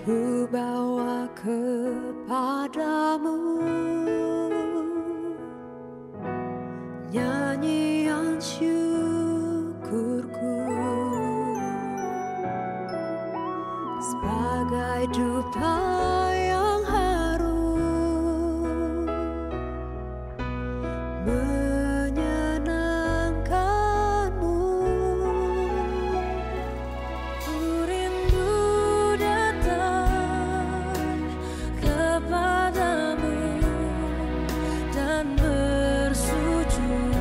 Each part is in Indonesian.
ku bawa kepadamu nyanyian syukurku sebagai dupa yang harum menyenangkanmu. Ku rindu datang kepadamu dan bersujud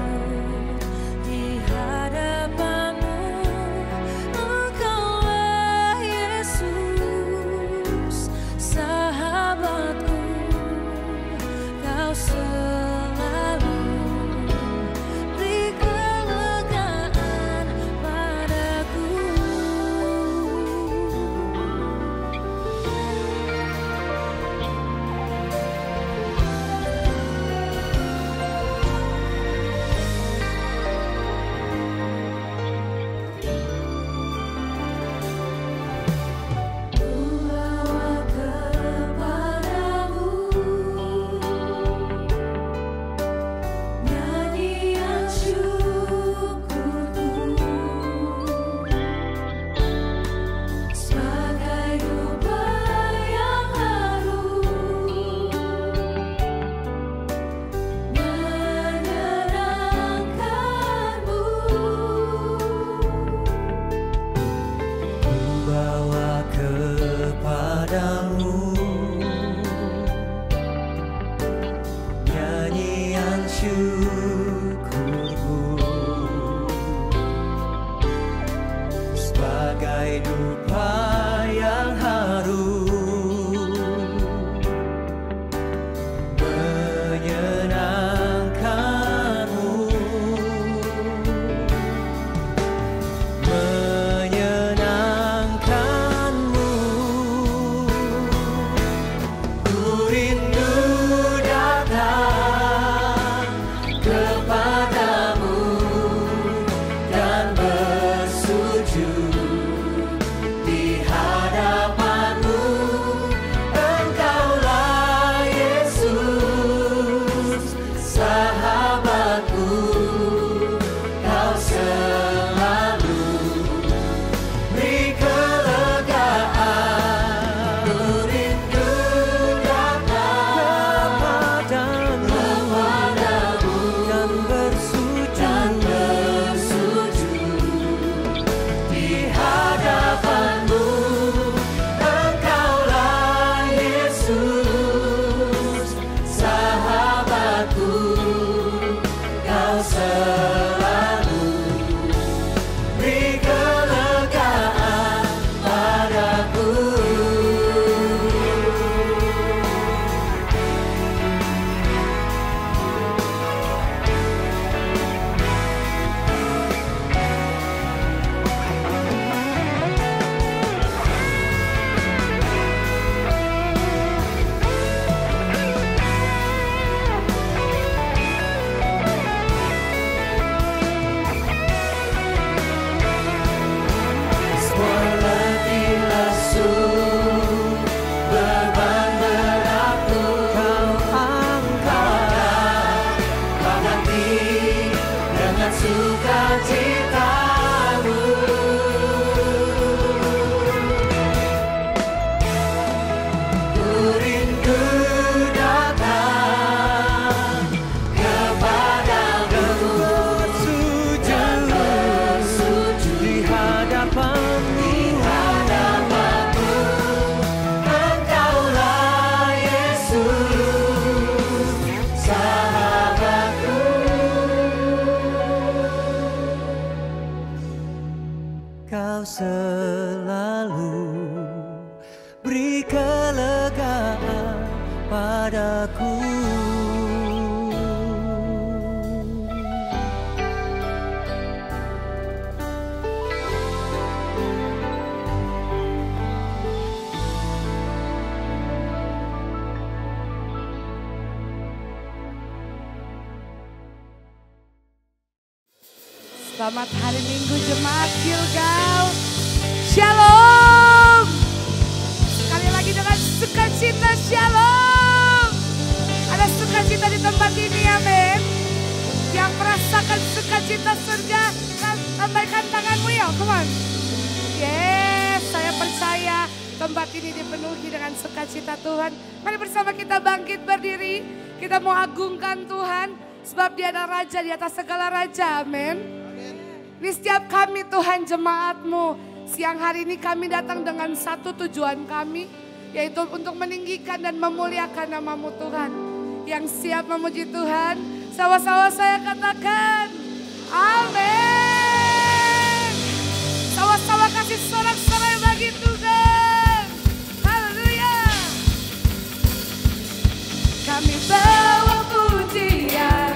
di hadapanmu. Engkaulah Yesus, sahabatku, kau selalu beri kelegaan padaku. Ku bawa kepadamu nyanyian syukurku sebagai dupa yang harum menyenangkanmu. Bawa kepadamu nyanyian syukurku sebagai dupa yang harum menyenangkanmu. Ku rindu datang kepadamu dan bersujud di hadapanmu. Engkaulah Yesus, sahabatku, kau selalu beri kelegaan. Ku rindu datang kepadamu dan bersujud di hadapanmu. Engkaulah Yesus, sahabatku, kau selalu beri kelegaan padaku. Semua letih lesu, beban beratku kau angkat, kau ganti dengan sukacitamu. Ku rindu datang kepadamu dan bersujud di hadapanmu. Engkaulah Yesus, sahabatku, kau selalu beri kelegaan padaku. Selamat hari Minggu jemaat Gilgal. Shalom. Sekali lagi surga, lambaikan tanganmu ya, come on. Yes, saya percaya tempat ini dipenuhi dengan sukacita Tuhan. Mari bersama kita bangkit berdiri. Kita mau agungkan Tuhan. Sebab dia adalah Raja di atas segala Raja. Amin. Ini setiap kami Tuhan jemaat-Mu. Siang hari ini kami datang dengan satu tujuan kami. Yaitu untuk meninggikan dan memuliakan nama-Mu Tuhan. Yang siap memuji Tuhan. Sama-sama saya katakan. Amin. Sama-sama kasih sorak-sorai bagi Tuhan. Haleluya. Kami bawa pujian,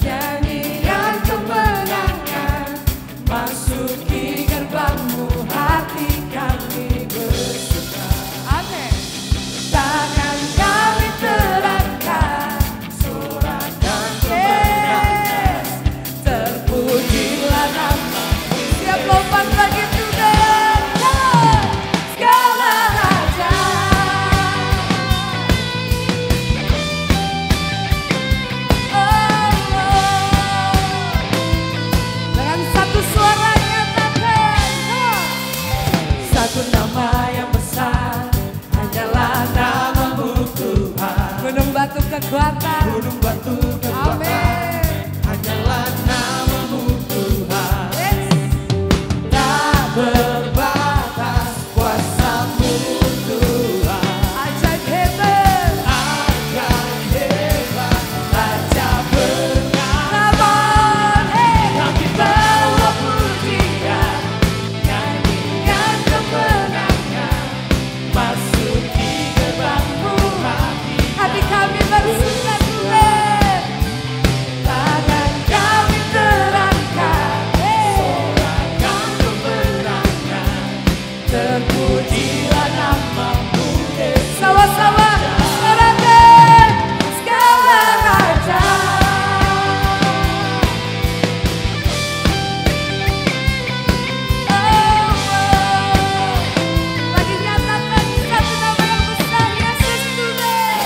nyanyian kemenangan, masuki gerbang-Mu hati kami bersuka. Amin. Tangan kami terangkat, sorakan kemenangan, terpujilah nama-Mu. Siap lompat bagi Tuhan, segala raja. Dengan satu suara nyatakan, satu nama yang besar, hanyalah nama-Mu Tuhan. Gunung batu kekuatan, Gunung batu kekuatan, amin. hanyalah nama-Mu Tuhan. Yes. Tak berbatas kuasa-Mu Tuhan. Ajaib hebat, Ajaib hebat, Raja berkata. come on, hey. Kami bawa pujian, nyanyian kemenangan, masuki gerbang-Mu hati. Hati kami bersuka Tuhan. Tangan kami terangkat, sorakan kemenangan, terpujilah nama-Mu Yesus. Sama-sama sorakan segala raja. Lagi nyatakan satu nama yang besar, Yesus Tuhan.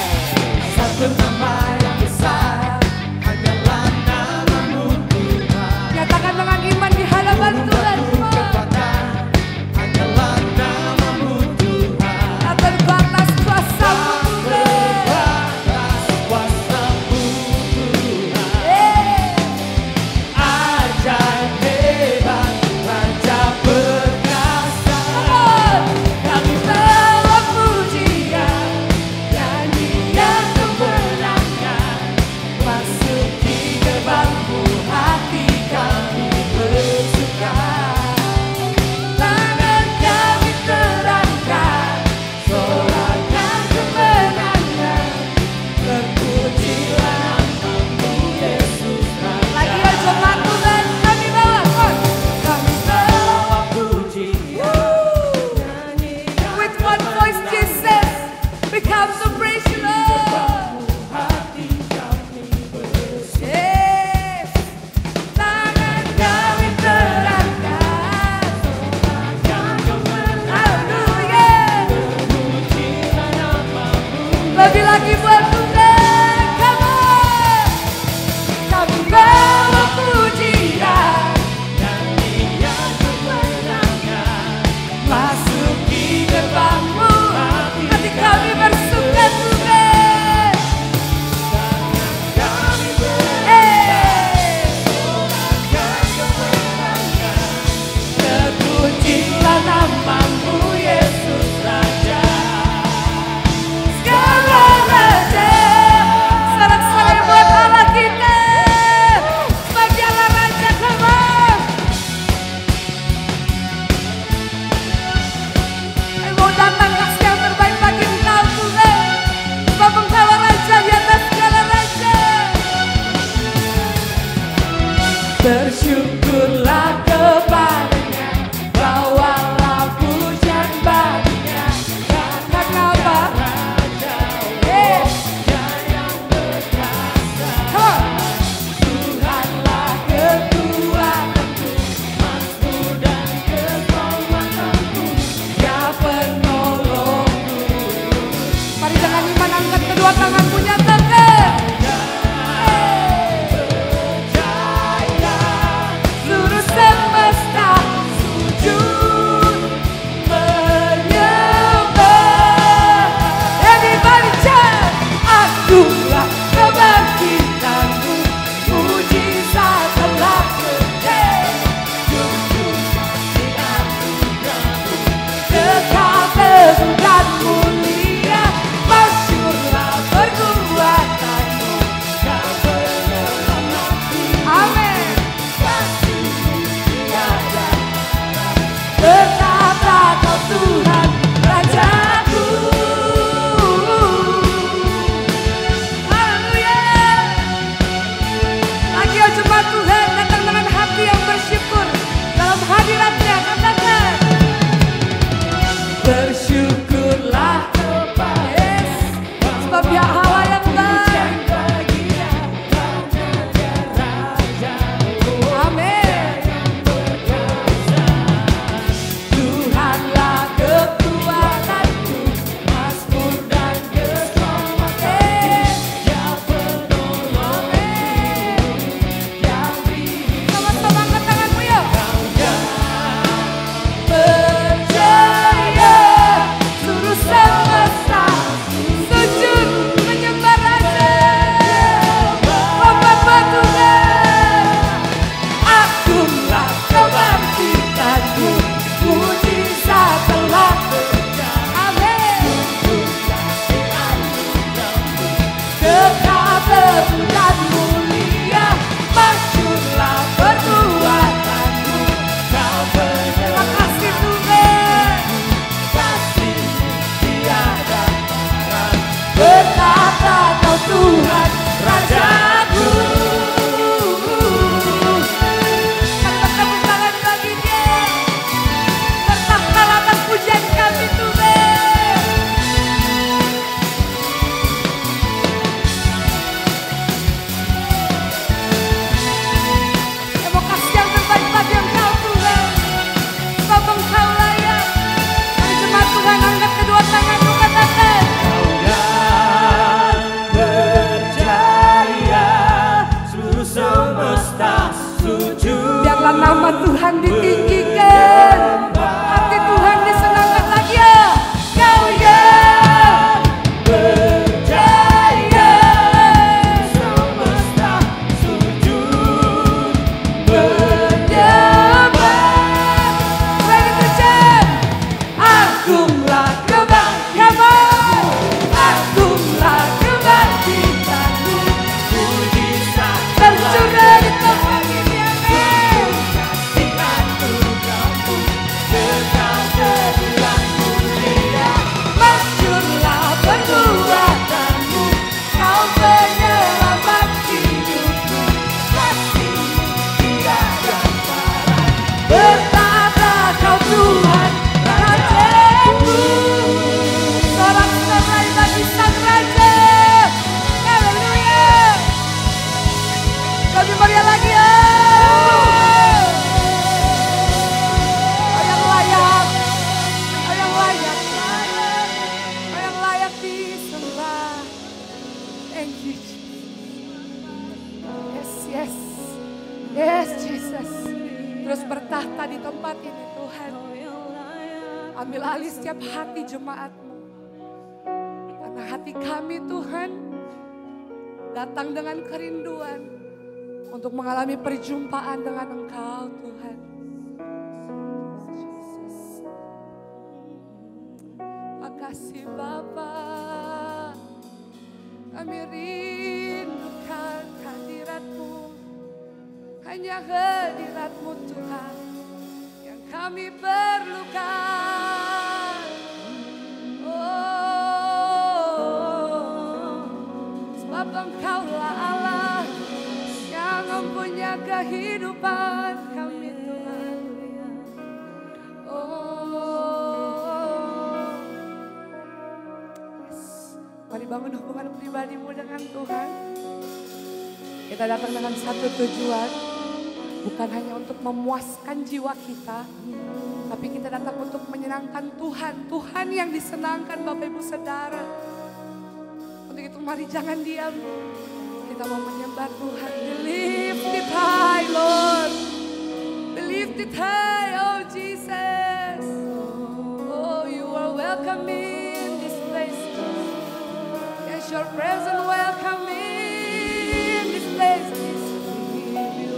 Satu nama yang besar, hanyalah nama-Mu Tuhan. Nyatakan dengan iman di hadapan Tuhan. Kekuatan, hanyalah nama-Mu Tuhan. Tak terbatas kuasa-Mu Tuhan. Batas kuasa-Mu Tuhan. Ajaib hebat, Raja perkasa. Kami bawa pujian, nyanyian kemenangan, masuki gerbang-Mu hati kami bersuka. Tangan kami terangkat, sorakan kemenangan, terpujilah nama-Mu Yesus Raja. Lagi ya jemaat Tuhan, kami bawa kon. Kami bawa pujian, nyanyian With one voice Jesus, we come to praise you Lord. hati kami bersuka. Yes. Tangan kami terangkat, Sorakan kemenangan, haleluya. terpujilah nama-Mu. Lebih lagi buat Tuhan, come on. Kami bawa pujian, Nyanyian kemenangan, masuki gerbang-Mu, hati kami bersuka Tuhan. kami Sorakan kemenangan, terpujilah nama-Mu Yesus Raja. segala raja. Sorak-sorai buat Allah kita. Sebagai Allah Raja, come on. Ayo mau datang kasih yang terbaik bagi Engkau Tuhan. Sebab Engkau Raja di atas segala raja. Bersyukurlah kepadanya, bawalah pujian baginya. Karena apa? Raja, Yes. yang berkasa, Come on. Tuhanlah kekuatanku, emasku dan kekuatanku, Dia penolongku. Mari dengan iman angkat kedua tanganmu, nyatakan. Berjaya Biarlah nama Tuhan ditinggikan, hati Tuhan disenangkan lagi ya. Kau yang berjaya, semesta sujud menyembah. Ready to jump. Agunglah kebangkitan, agunglah kebangkitanmu, mujizat tercurah di tempat ini. Amin. kasih anugerahmu kekal terulang mulia. Masyurlah perbuatanmu, kau penyelamat hidupku. Kasih-Mu tiada tara, Bertata kau Tuhan Rajaku. Sorak-sorai bagi Sang Raja. Haleluya. Lebih meriah lagi ya. Kau yang layak, kau yang layak, kau yang layak disembah. Thank you Jesus. Yes, yes Jesus. Terus bertahta di tempat ini Tuhan. Ambil alih setiap hati jemaat-Mu. Karena hati kami Tuhan datang dengan kerinduan untuk mengalami perjumpaan dengan Engkau Tuhan. Jesus. Makasih Bapa, kami rindukan hadirat-Mu. Hanya hadirat-Mu Tuhan yang kami perlukan. Oh, sebab Engkaulah Allah yang mempunyai kehidupan kami Tuhan. Oh, yes. Mari bangun hubungan pribadimu dengan Tuhan. Kita datang dengan satu tujuan, bukan hanya untuk memuaskan jiwa kita, tapi kita datang untuk menyenangkan Tuhan. Tuhan yang disenangkan Bapak Ibu Saudara. Untuk itu mari jangan diam. Kita mau menyembah Tuhan. Be lifted high Lord. Be lifted high oh Jesus. Oh you are welcome in this place. Yes your presence welcome in this place.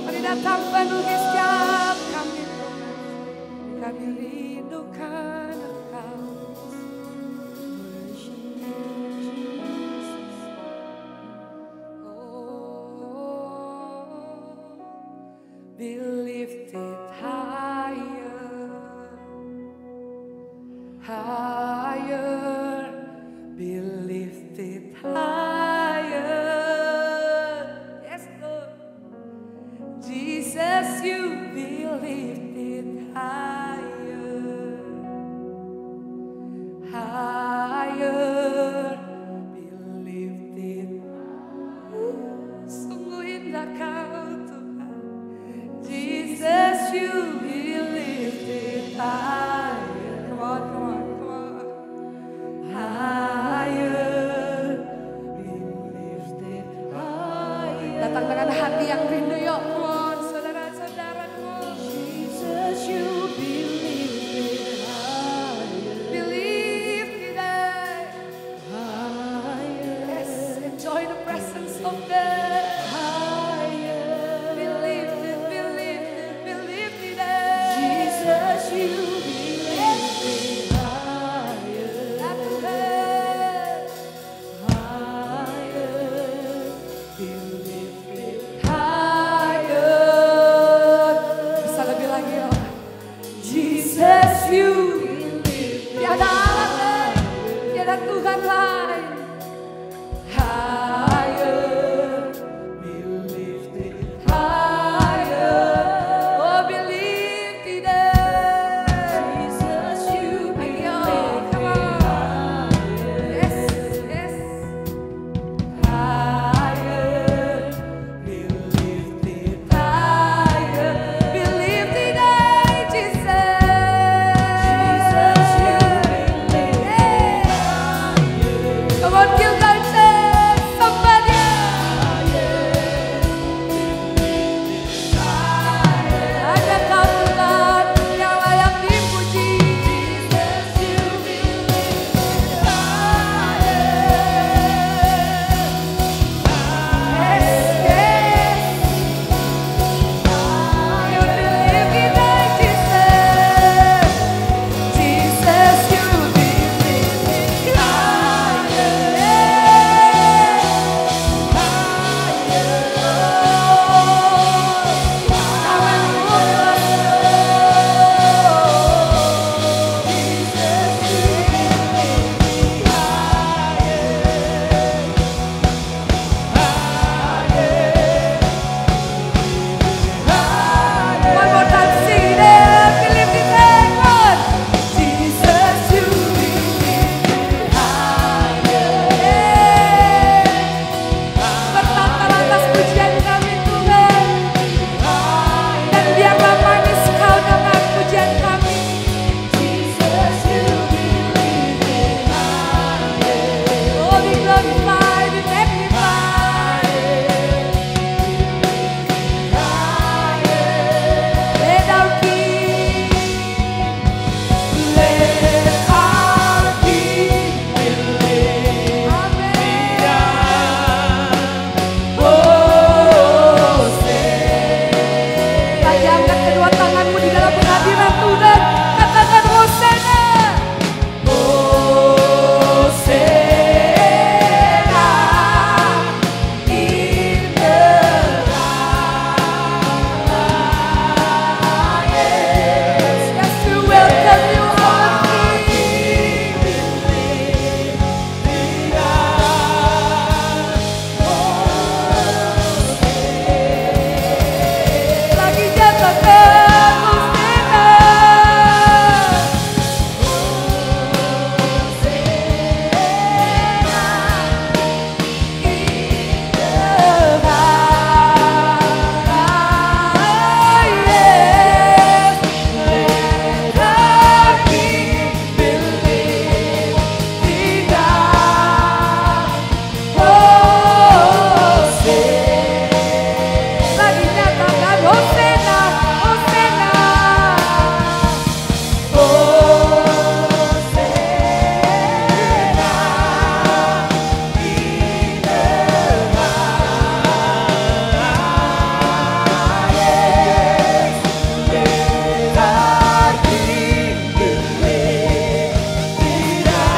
Mari datang penuhi setiap kami Tuhan. Kami rindukan Engkau. Be lifted higher, higher, be lifted higher. Yes, Lord. Jesus, you be lifted higher, higher, be lifted. Sungguh indah Kau Tuhan. Jesus, you be lifted higher. Come on, come on, come on. Higher, be lifted higher. Datang dengan hati yang rindu yuk. Come on, saudara-saudara. Come on. Jesus, you be lifted higher. Be lifted higher. Yes, enjoy the presence of God. Tiada Allah lain, tiada Tuhan lain. Higher, be lifted higher. Oh, be lifted up. Jesus, you be lifted. Come on. Yes, yes. Higher, be lifted higher. Be lifted up, Jesus. Jesus, you be lifted higher.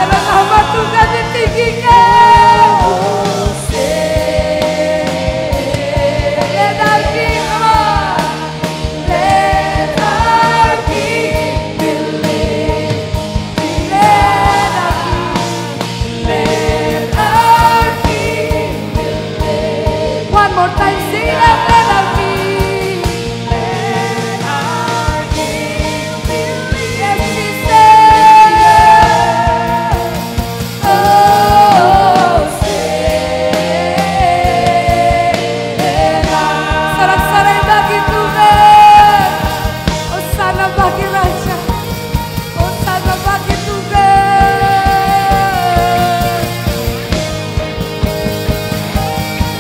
Biarlah nama Tuhan ditinggikan. Let our King, come on. Let our King be lifted. Let our King be lifted. One more time, sing it out, let our King. Let our King be lifted. Yes, we say, oh, sorak-sorai bagi Tuhan, hosana bagi Raja, hosana bagi Tuhan.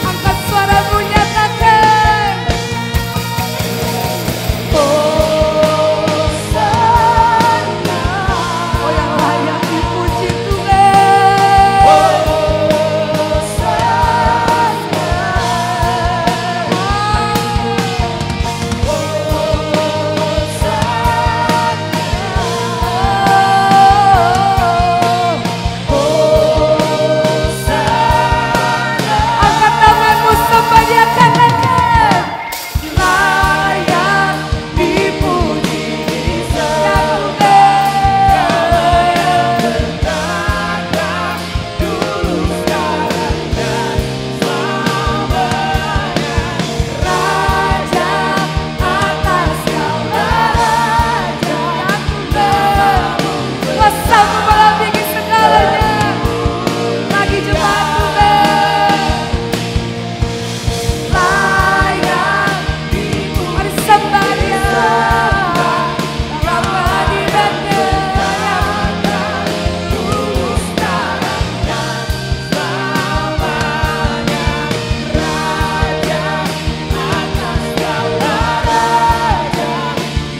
Angkat suaramu, nyatakan, hosana, oh yang layak dipuji Tuhan. Angkat tanganmu, sembah Dia, katakan, layak dipuji ya Raja atas segala raja, kuasamu melampaui segalanya. Lagi jemaat Tuhan, layak dipuji. Mari sembah Dia, dalam hadirat-Nya yang tulus dalam dan selamanya. Raja atas segala raja,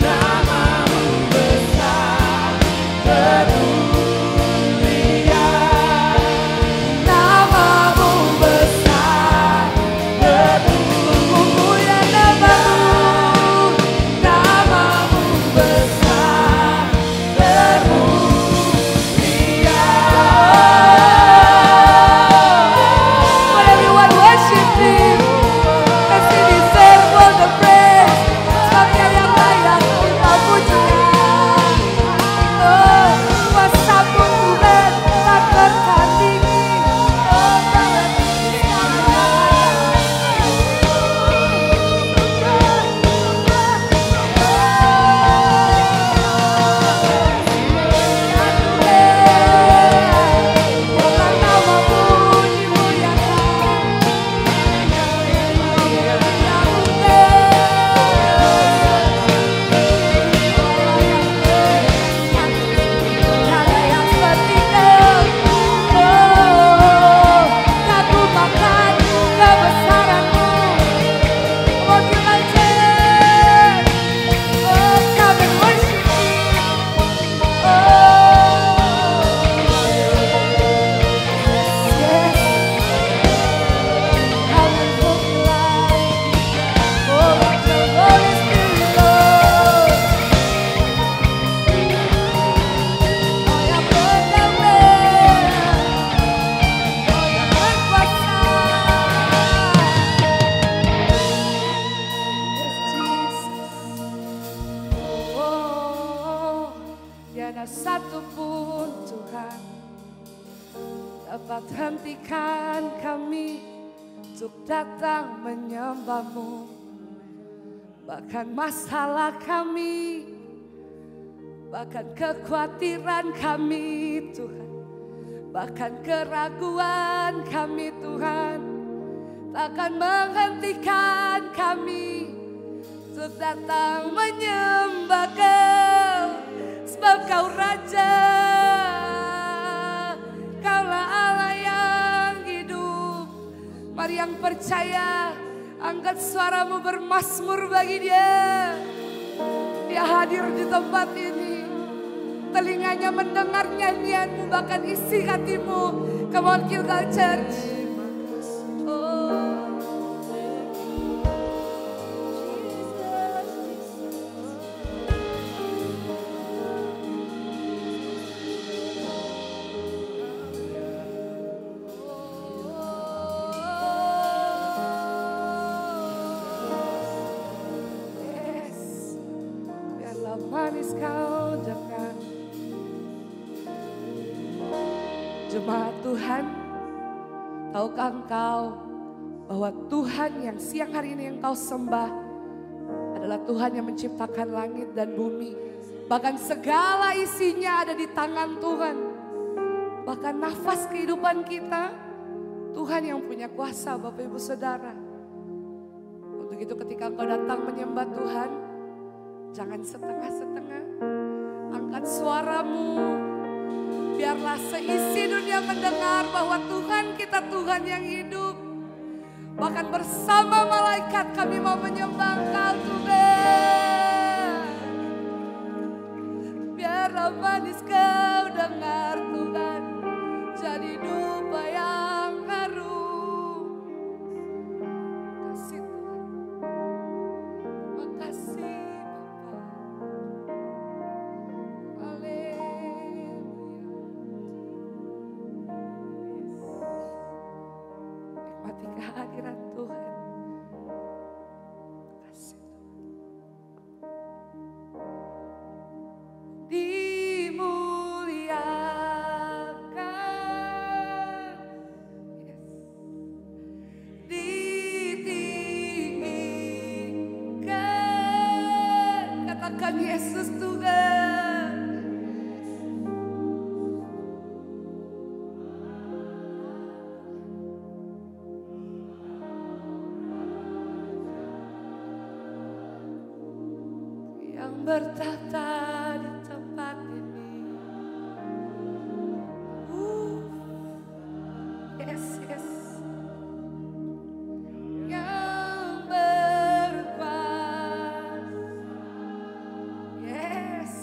namamu besar bermulia. Namamu besar bermulia, namamu, namamu besar bermulia. Let everyone worship Him, 'cause He deserves all the praise. Sebab Dia yang layak kita pujian. Oh, kuasa-Mu Tuhan tak tertandingi. Oh, tiada satupun Tuhan dapat hentikan kami untuk datang menyembah-Mu. Bahkan masalah kami, bahkan kekhawatiran kami Tuhan, bahkan keraguan kami Tuhan, takkan menghentikan kami untuk datang menyembah Kau. Sebab Kau Raja, Kaulah Allah yang hidup. Mari yang percaya, angkat suaramu bermazmur bagi Dia. Dia hadir di tempat ini. Telinganya mendengar nyanyianmu, bahkan isi hatimu. Come on Gilgal Church. Oh. kau dengar. Jemaat Tuhan, tahukah engkau bahwa Tuhan yang siang hari ini yang kau sembah adalah Tuhan yang menciptakan langit dan bumi. Bahkan segala isinya ada di tangan Tuhan. Bahkan nafas kehidupan kita, Tuhan yang punya kuasa Bapak Ibu Saudara. Untuk itu ketika engkau datang menyembah Tuhan, jangan setengah-setengah. Angkat suaramu, biarlah seisi dunia mendengar bahwa Tuhan kita Tuhan yang hidup. Bahkan bersama malaikat kami mau menyembah Engkau Tuhan. Biarlah manis kau dengar Tuhan, jadi dupa yang harum. Kasih Tuhan, makasih Bapa. Haleluya. Nikmati kehadiran Tuhan. Kasih Tuhan. Dimuliakan, yes. Ditinggikan, katakan Yesus Tuhan. Yang bertahta di tempat ini. Yes, yes. Yang berkuasa. Yes.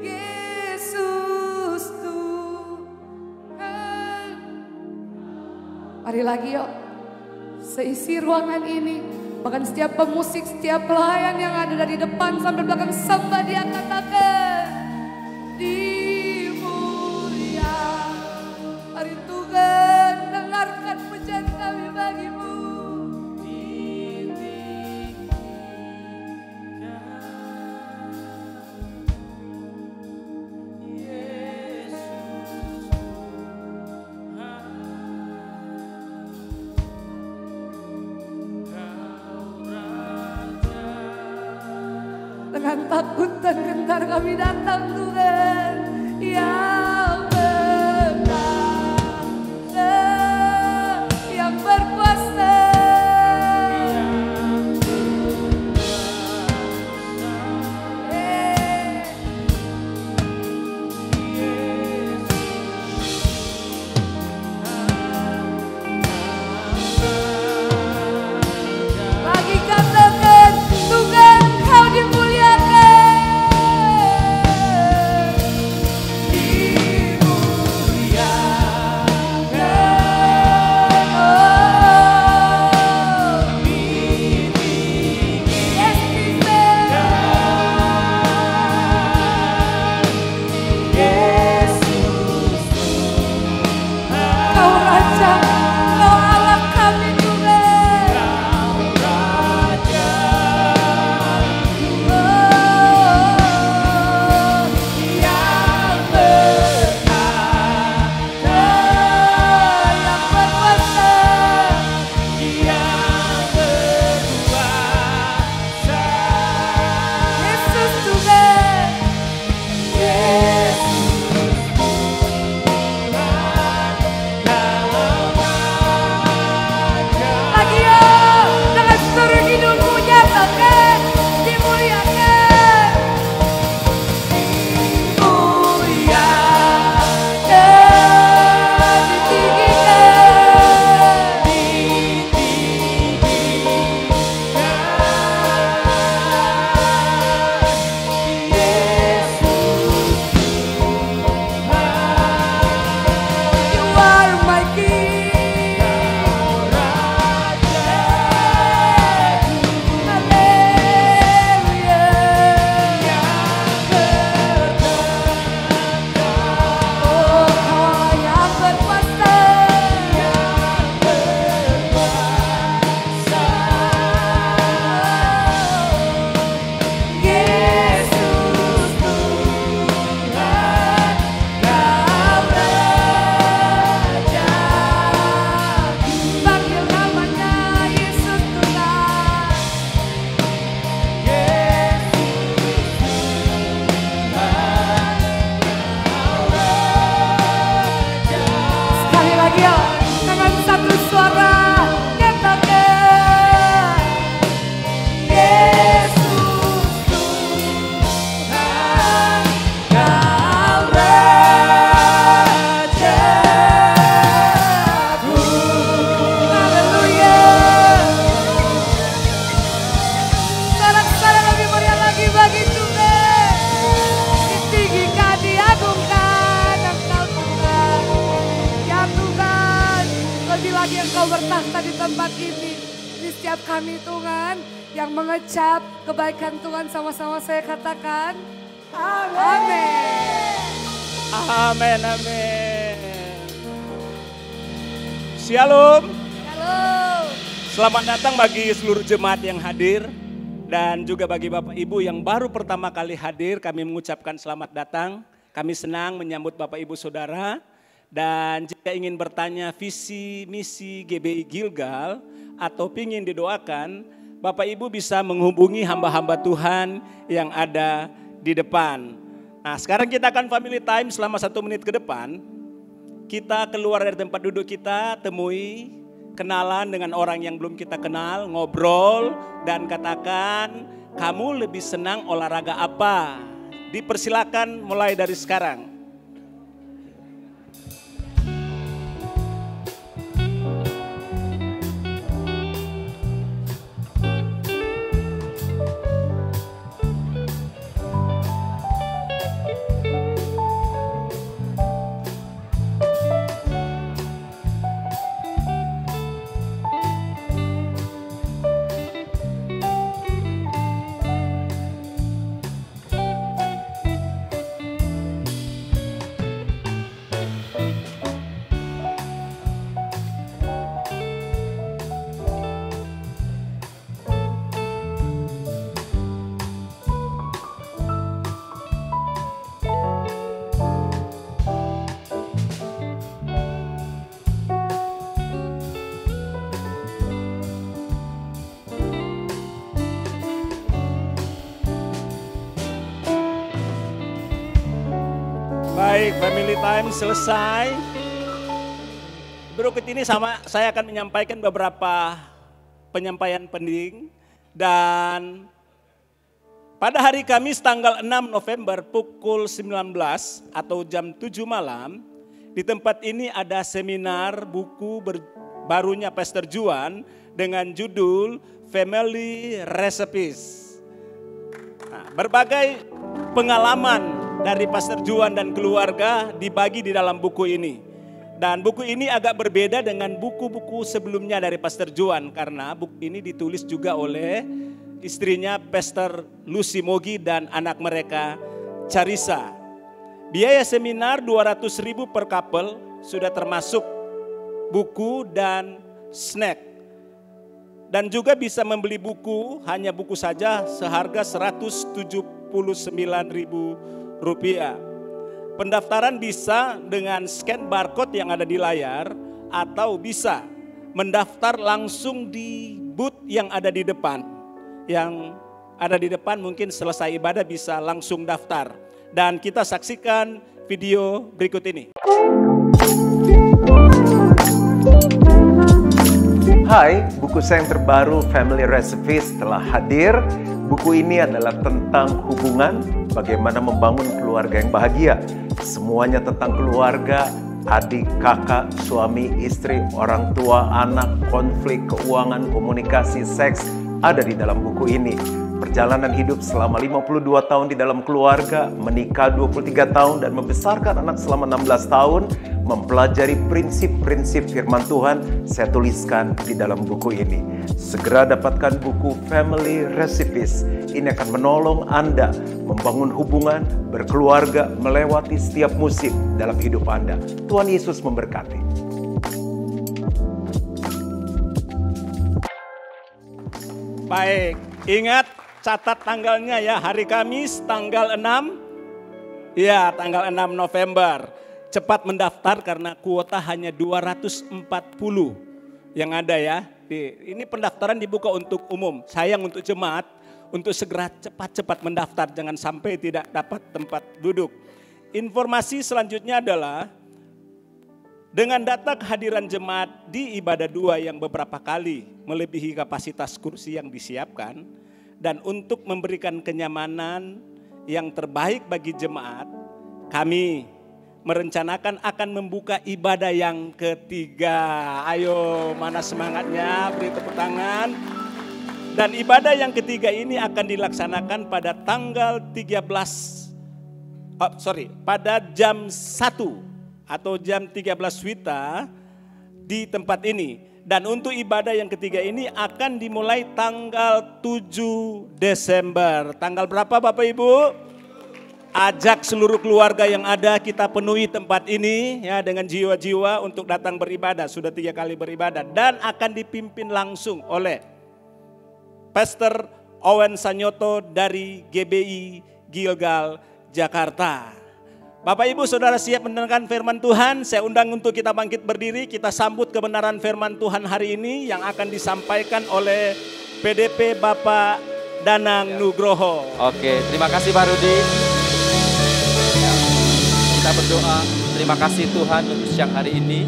Yesus Tuhan. Mari lagi yuk. Seisi ruangan ini. Bahkan setiap pemusik, setiap pelayan yang ada dari depan sampai belakang sembah dia katakan dimuliakan. Mari Tuhan dengarkan pujian kami bagimu. Dengan takut dan gentar kami datang Tuhan yang berkuasa, yang berkuasa. Lagi katakan Tuhan kau dimuliakan. lagi ya. Dengan satu suara katakan Yesus Tuhan, Kau Rajaku. Haleluya. Sorak-sorai lebih meriah lagi bagi Tuhan. Ditinggikan, diagungkan Engkau Tuhan. Ya Tuhan, lebih lagi Engkau bertakhta di tempat ini. Di setiap kami Tuhan yang mengecap kebaikan Tuhan, sama-sama saya katakan amin. Amin, amin. Shalom. Halo. Selamat datang bagi seluruh jemaat yang hadir. Dan juga bagi Bapak Ibu yang baru pertama kali hadir, kami mengucapkan selamat datang. Kami senang menyambut Bapak Ibu Saudara. Dan jika ingin bertanya visi misi GBI Gilgal atau ingin didoakan, Bapak Ibu bisa menghubungi hamba-hamba Tuhan yang ada di depan. Nah, sekarang kita akan family time selama 1 menit ke depan. Kita keluar dari tempat duduk kita, temui, kenalan dengan orang yang belum kita kenal, ngobrol dan katakan kamu lebih senang olahraga apa. Dipersilakan mulai dari sekarang. Baik, family time selesai. Berikut ini saya akan menyampaikan beberapa penyampaian penting. Dan pada hari Kamis tanggal 6 November pukul 19 atau jam 7 malam, di tempat ini ada seminar buku barunya Pastor Juan dengan judul Family Recipes. Nah, berbagai pengalaman dari Pastor Juan dan keluarga dibagi di dalam buku ini. Dan buku ini agak berbeda dengan buku-buku sebelumnya dari Pastor Juan, karena buku ini ditulis juga oleh istrinya Pastor Lucy Mogi dan anak mereka Charissa. Biaya seminar 200.000 per couple, sudah termasuk buku dan snack. Dan juga bisa membeli buku, hanya buku saja seharga Rp179.000. Pendaftaran bisa dengan scan barcode yang ada di layar atau bisa mendaftar langsung di booth yang ada di depan. Yang ada di depan mungkin selesai ibadah bisa langsung daftar. Dan kita saksikan video berikut ini. Hai, buku saya yang terbaru Family Recipes telah hadir. Buku ini adalah tentang hubungan, bagaimana membangun keluarga yang bahagia. Semuanya tentang keluarga, adik, kakak, suami, istri, orang tua, anak, konflik, keuangan, komunikasi, seks, ada di dalam buku ini. Perjalanan hidup selama 52 tahun di dalam keluarga, menikah 23 tahun dan membesarkan anak selama 16 tahun, mempelajari prinsip-prinsip firman Tuhan, saya tuliskan di dalam buku ini. Segera dapatkan buku Family Recipes. Ini akan menolong Anda membangun hubungan, berkeluarga, melewati setiap musim dalam hidup Anda. Tuhan Yesus memberkati. Baik, ingat catat tanggalnya ya, hari Kamis tanggal 6. Ya, tanggal 6 November. Cepat mendaftar karena kuota hanya 240 yang ada ya. Ini pendaftaran dibuka untuk umum. Sayang untuk jemaat untuk segera cepat-cepat mendaftar, jangan sampai tidak dapat tempat duduk. Informasi selanjutnya adalah Dengan data kehadiran jemaat di ibadah 2 yang beberapa kali melebihi kapasitas kursi yang disiapkan, dan untuk memberikan kenyamanan yang terbaik bagi jemaat, kami merencanakan akan membuka ibadah yang ketiga. Ayo, mana semangatnya? Beri tepuk tangan. Dan ibadah yang ketiga ini akan dilaksanakan pada tanggal pada jam 1 atau jam 13 WITA di tempat ini. Dan untuk ibadah yang ketiga ini akan dimulai tanggal 7 Desember. Tanggal berapa Bapak Ibu? Ajak seluruh keluarga yang ada, kita penuhi tempat ini ya dengan jiwa-jiwa untuk datang beribadah. Sudah 3 kali beribadah dan akan dipimpin langsung oleh Pastor Owen Sanyoto dari GBI Gilgal Jakarta. Bapak Ibu Saudara siap mendengarkan firman Tuhan? Saya undang untuk kita bangkit berdiri, kita sambut kebenaran firman Tuhan hari ini yang akan disampaikan oleh PDP Bapak Danang Nugroho. Oke, terima kasih Pak Rudi. Kita berdoa, terima kasih Tuhan untuk siang hari ini.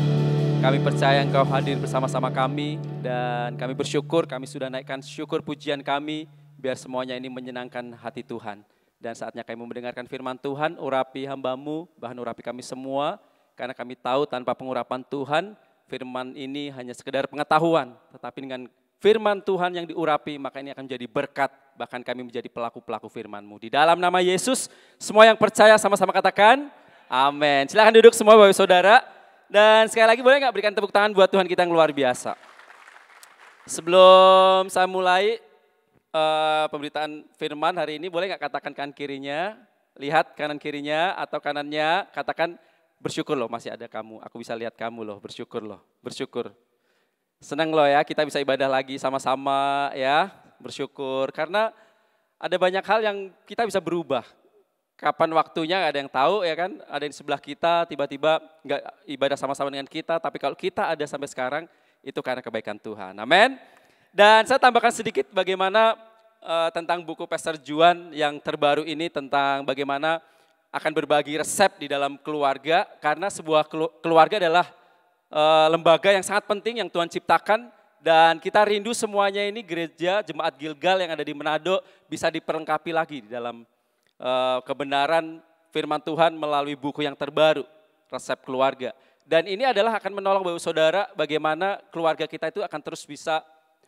Kami percaya Engkau hadir bersama-sama kami dan kami bersyukur, kami sudah naikkan syukur pujian kami biar semuanya ini menyenangkan hati Tuhan. Dan saatnya kami mendengarkan firman Tuhan, urapi hamba-Mu, bahkan urapi kami semua. Karena kami tahu tanpa pengurapan Tuhan, firman ini hanya sekedar pengetahuan. Tetapi dengan firman Tuhan yang diurapi, maka ini akan menjadi berkat. Bahkan kami menjadi pelaku-pelaku firman-Mu. Di dalam nama Yesus, semua yang percaya sama-sama katakan, amin. Silakan duduk semua Bapak Saudara. Dan sekali lagi boleh nggak berikan tepuk tangan buat Tuhan kita yang luar biasa. Sebelum saya mulai pemberitaan firman hari ini, boleh nggak katakan kanan kirinya, lihat kanan kirinya atau kanannya, katakan bersyukur loh masih ada kamu, aku bisa lihat kamu loh, bersyukur. Senang loh ya kita bisa ibadah lagi sama-sama ya, bersyukur. Karena ada banyak hal yang kita bisa berubah. Kapan waktunya gak ada yang tahu ya kan, ada di sebelah kita tiba-tiba gak ibadah sama-sama dengan kita, tapi kalau kita ada sampai sekarang itu karena kebaikan Tuhan, amin. Dan saya tambahkan sedikit bagaimana tentang buku Pastor Juan yang terbaru ini, tentang bagaimana akan berbagi resep di dalam keluarga, karena sebuah keluarga adalah lembaga yang sangat penting yang Tuhan ciptakan, dan kita rindu semuanya ini gereja Jemaat Gilgal yang ada di Manado bisa diperlengkapi lagi di dalam kebenaran firman Tuhan melalui buku yang terbaru, Resep Keluarga. Dan ini adalah akan menolong Bapak Saudara bagaimana keluarga kita itu akan terus bisa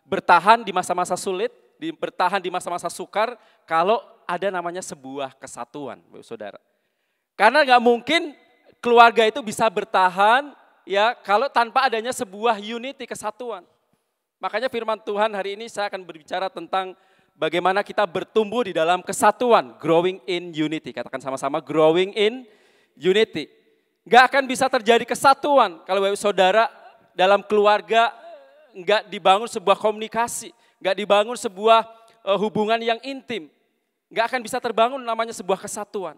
bertahan di masa-masa sulit, bertahan di masa-masa sukar kalau ada namanya sebuah kesatuan Bapak Saudara. Karena nggak mungkin keluarga itu bisa bertahan ya kalau tanpa adanya sebuah unity, kesatuan. Makanya firman Tuhan hari ini saya akan berbicara tentang bagaimana kita bertumbuh di dalam kesatuan, growing in unity. Katakan sama-sama, growing in unity. Gak akan bisa terjadi kesatuan kalau Bapak Saudara dalam keluarga gak dibangun sebuah komunikasi, gak dibangun sebuah hubungan yang intim. Gak akan bisa terbangun namanya sebuah kesatuan.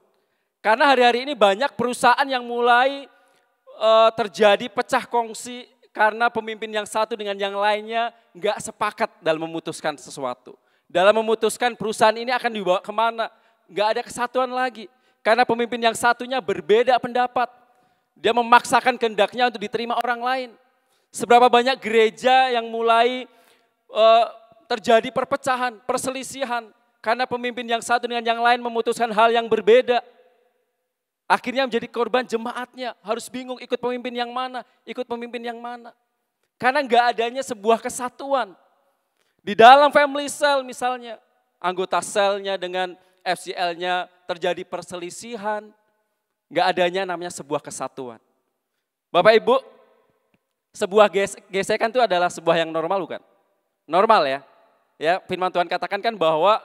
Karena hari-hari ini banyak perusahaan yang mulai terjadi pecah kongsi karena pemimpin yang satu dengan yang lainnya gak sepakat dalam memutuskan sesuatu. Dalam memutuskan perusahaan ini akan dibawa kemana, gak ada kesatuan lagi. Karena pemimpin yang satunya berbeda pendapat. Dia memaksakan kehendaknya untuk diterima orang lain. Seberapa banyak gereja yang mulai terjadi perpecahan, perselisihan. Karena pemimpin yang satu dengan yang lain memutuskan hal yang berbeda. Akhirnya menjadi korban jemaatnya, harus bingung ikut pemimpin yang mana, ikut pemimpin yang mana. Karena gak adanya sebuah kesatuan. Di dalam family cell misalnya, anggota selnya dengan FCL-nya terjadi perselisihan, nggak adanya namanya sebuah kesatuan. Bapak Ibu, sebuah gesekan itu adalah sebuah yang normal bukan? Normal ya. Ya, firman Tuhan katakan kan bahwa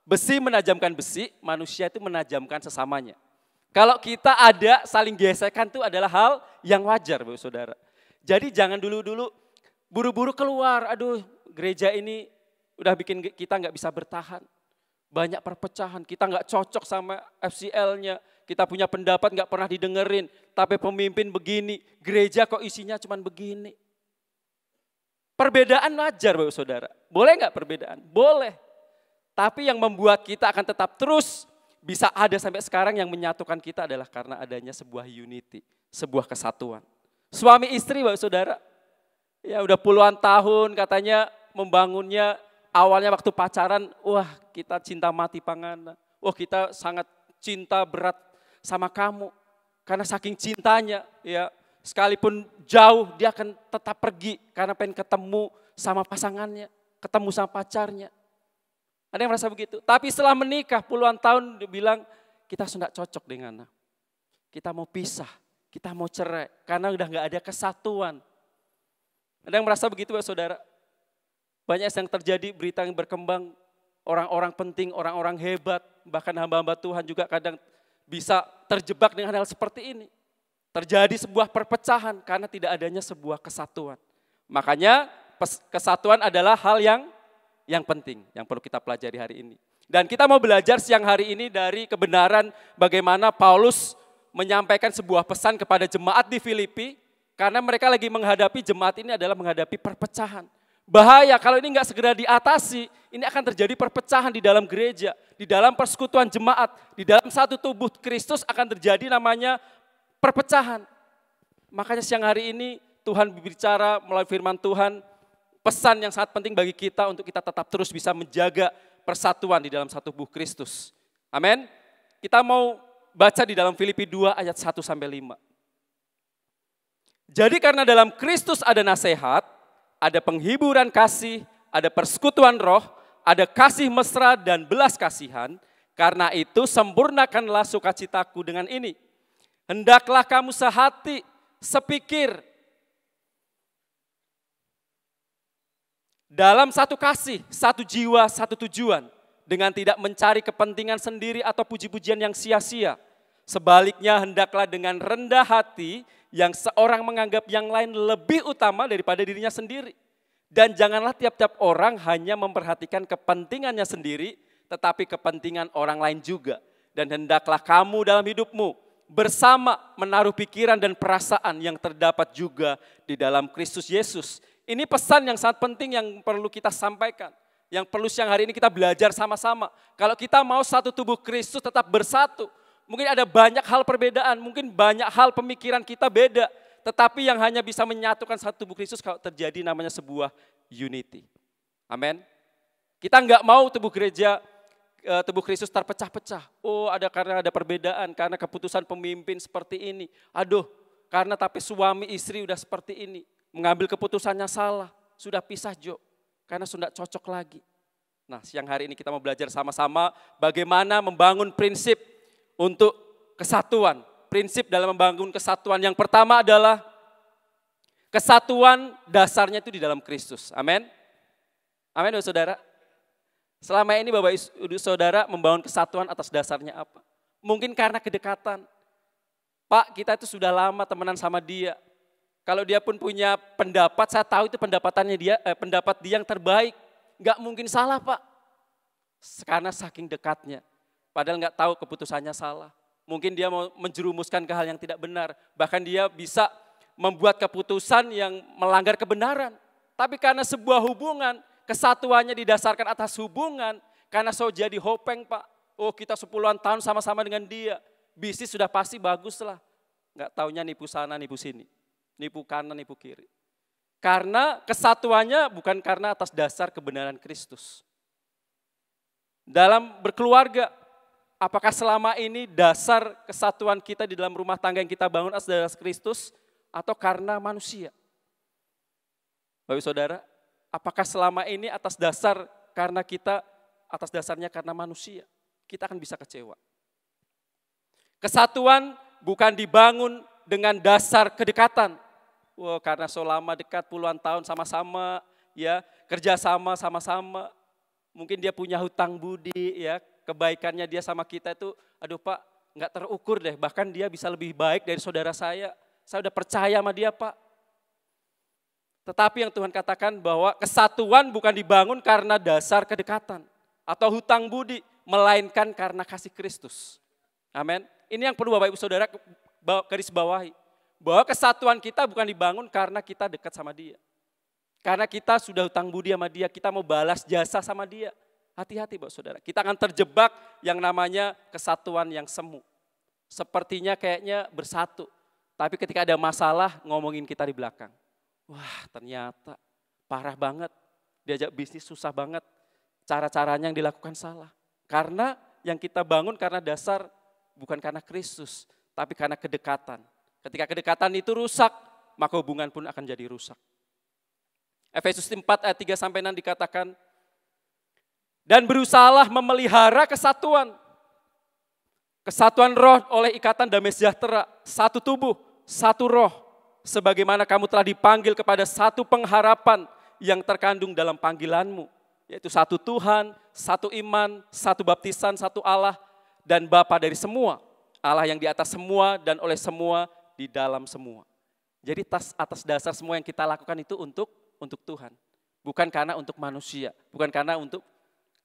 besi menajamkan besi, manusia itu menajamkan sesamanya. Kalau kita ada saling gesekan itu adalah hal yang wajar Bapak Saudara. Jadi jangan dulu-dulu buru-buru keluar, aduh gereja ini udah bikin kita nggak bisa bertahan. Banyak perpecahan, kita nggak cocok sama FCL-nya. Kita punya pendapat nggak pernah didengerin. Tapi pemimpin begini, gereja kok isinya cuman begini. Perbedaan wajar Bapak Saudara. Boleh nggak perbedaan? Boleh. Tapi yang membuat kita akan tetap terus bisa ada sampai sekarang yang menyatukan kita adalah karena adanya sebuah unity, sebuah kesatuan. Suami istri Bapak Saudara. Ya udah puluhan tahun katanya membangunnya, awalnya waktu pacaran, wah kita cinta mati pangana. Wah kita sangat cinta berat sama kamu. Karena saking cintanya ya, sekalipun jauh dia akan tetap pergi karena pengen ketemu sama pasangannya, ketemu sama pacarnya. Ada yang merasa begitu. Tapi setelah menikah puluhan tahun dia bilang kita sudah cocok dengan, kita mau pisah, kita mau cerai karena udah nggak ada kesatuan. Ada yang merasa begitu Bapak Saudara? Banyak yang terjadi, berita yang berkembang, orang-orang penting, orang-orang hebat, bahkan hamba-hamba Tuhan juga kadang bisa terjebak dengan hal seperti ini. Terjadi sebuah perpecahan karena tidak adanya sebuah kesatuan. Makanya kesatuan adalah hal yang penting, yang perlu kita pelajari hari ini. Dan kita mau belajar siang hari ini dari kebenaran bagaimana Paulus menyampaikan sebuah pesan kepada jemaat di Filipi, karena mereka lagi menghadapi, jemaat ini adalah menghadapi perpecahan. Bahaya kalau ini enggak segera diatasi, ini akan terjadi perpecahan di dalam gereja, di dalam persekutuan jemaat, di dalam satu tubuh Kristus akan terjadi namanya perpecahan. Makanya siang hari ini Tuhan berbicara melalui firman Tuhan, pesan yang sangat penting bagi kita untuk kita tetap terus bisa menjaga persatuan di dalam satu tubuh Kristus. Amin. Kita mau baca di dalam Filipi 2 ayat 1-5. Jadi karena dalam Kristus ada nasihat, ada penghiburan kasih, ada persekutuan roh, ada kasih mesra dan belas kasihan. Karena itu sempurnakanlah sukacitaku dengan ini. Hendaklah kamu sehati, sepikir, dalam satu kasih, satu jiwa, satu tujuan. Dengan tidak mencari kepentingan sendiri atau puji-pujian yang sia-sia. Sebaliknya hendaklah dengan rendah hati yang seorang menganggap yang lain lebih utama daripada dirinya sendiri. Dan janganlah tiap-tiap orang hanya memperhatikan kepentingannya sendiri, tetapi kepentingan orang lain juga. Dan hendaklah kamu dalam hidupmu bersama menaruh pikiran dan perasaan yang terdapat juga di dalam Kristus Yesus. Ini pesan yang sangat penting yang perlu kita sampaikan. Yang perlu siang hari ini kita belajar sama-sama. Kalau kita mau satu tubuh Kristus tetap bersatu, mungkin ada banyak hal perbedaan, mungkin banyak hal pemikiran kita beda. Tetapi yang hanya bisa menyatukan satu tubuh Kristus kalau terjadi namanya sebuah unity. Amin. Kita enggak mau tubuh gereja, tubuh Kristus terpecah-pecah. Oh karena ada perbedaan, karena keputusan pemimpin seperti ini. Aduh, karena tapi suami istri udah seperti ini. Mengambil keputusannya salah, sudah pisah Jo. Karena sudah cocok lagi. Nah siang hari ini kita mau belajar sama-sama bagaimana membangun prinsip untuk kesatuan. Prinsip dalam membangun kesatuan yang pertama adalah kesatuan dasarnya itu di dalam Kristus. Amin. Amin Bapak Saudara. Selama ini Bapak Ibu Saudara membangun kesatuan atas dasarnya apa? Mungkin karena kedekatan. Pak kita itu sudah lama temenan sama dia. Kalau dia pun punya pendapat, saya tahu itu pendapat dia yang terbaik. Enggak mungkin salah Pak. Karena saking dekatnya. Padahal enggak tahu keputusannya salah. Mungkin dia mau menjerumuskan ke hal yang tidak benar. Bahkan dia bisa membuat keputusan yang melanggar kebenaran. Tapi karena sebuah hubungan, kesatuannya didasarkan atas hubungan. Karena so jadi hopeng Pak. Oh kita 10-an tahun sama-sama dengan dia. Bisnis sudah pasti bagus lah. Enggak taunya nipu sana, nipu sini. Nipu kanan, nipu kiri. Karena kesatuannya bukan karena atas dasar kebenaran Kristus. Dalam berkeluarga, apakah selama ini dasar kesatuan kita di dalam rumah tangga yang kita bangun atas dasar Kristus atau karena manusia? Bapak Saudara, apakah selama ini atas dasarnya karena manusia? Kita akan bisa kecewa. Kesatuan bukan dibangun dengan dasar kedekatan. Wah, karena selama dekat puluhan tahun sama-sama, ya kerjasama sama-sama. Mungkin dia punya hutang budi, ya kebaikannya dia sama kita itu, aduh Pak, nggak terukur deh. Bahkan dia bisa lebih baik dari saudara saya. Saya udah percaya sama dia Pak. Tetapi yang Tuhan katakan bahwa kesatuan bukan dibangun karena dasar kedekatan atau hutang budi, melainkan karena kasih Kristus. Amin. Ini yang perlu Bapak Ibu Saudara garis bawahi. Bahwa kesatuan kita bukan dibangun karena kita dekat sama dia. Karena kita sudah hutang budi sama dia, kita mau balas jasa sama dia. Hati-hati Bapak Saudara, kita akan terjebak yang namanya kesatuan yang semu. Sepertinya kayaknya bersatu, Tapi ketika ada masalah ngomongin kita di belakang. Wah ternyata parah banget. Diajak bisnis susah banget. Cara-caranya yang dilakukan salah. Karena yang kita bangun karena dasar bukan karena Kristus. Tapi karena kedekatan. Ketika kedekatan itu rusak, maka hubungan pun akan jadi rusak. Efesus 4 ayat 3-6 dikatakan, dan berusahalah memelihara kesatuan. Kesatuan roh oleh ikatan damai sejahtera, satu tubuh, satu roh. Sebagaimana kamu telah dipanggil kepada satu pengharapan yang terkandung dalam panggilanmu. Yaitu satu Tuhan, satu iman, satu baptisan, satu Allah, dan Bapa dari semua. Allah yang di atas semua dan oleh semua, di dalam semua. Jadi atas dasar semua yang kita lakukan itu untuk Tuhan. Bukan karena untuk manusia, bukan karena untuk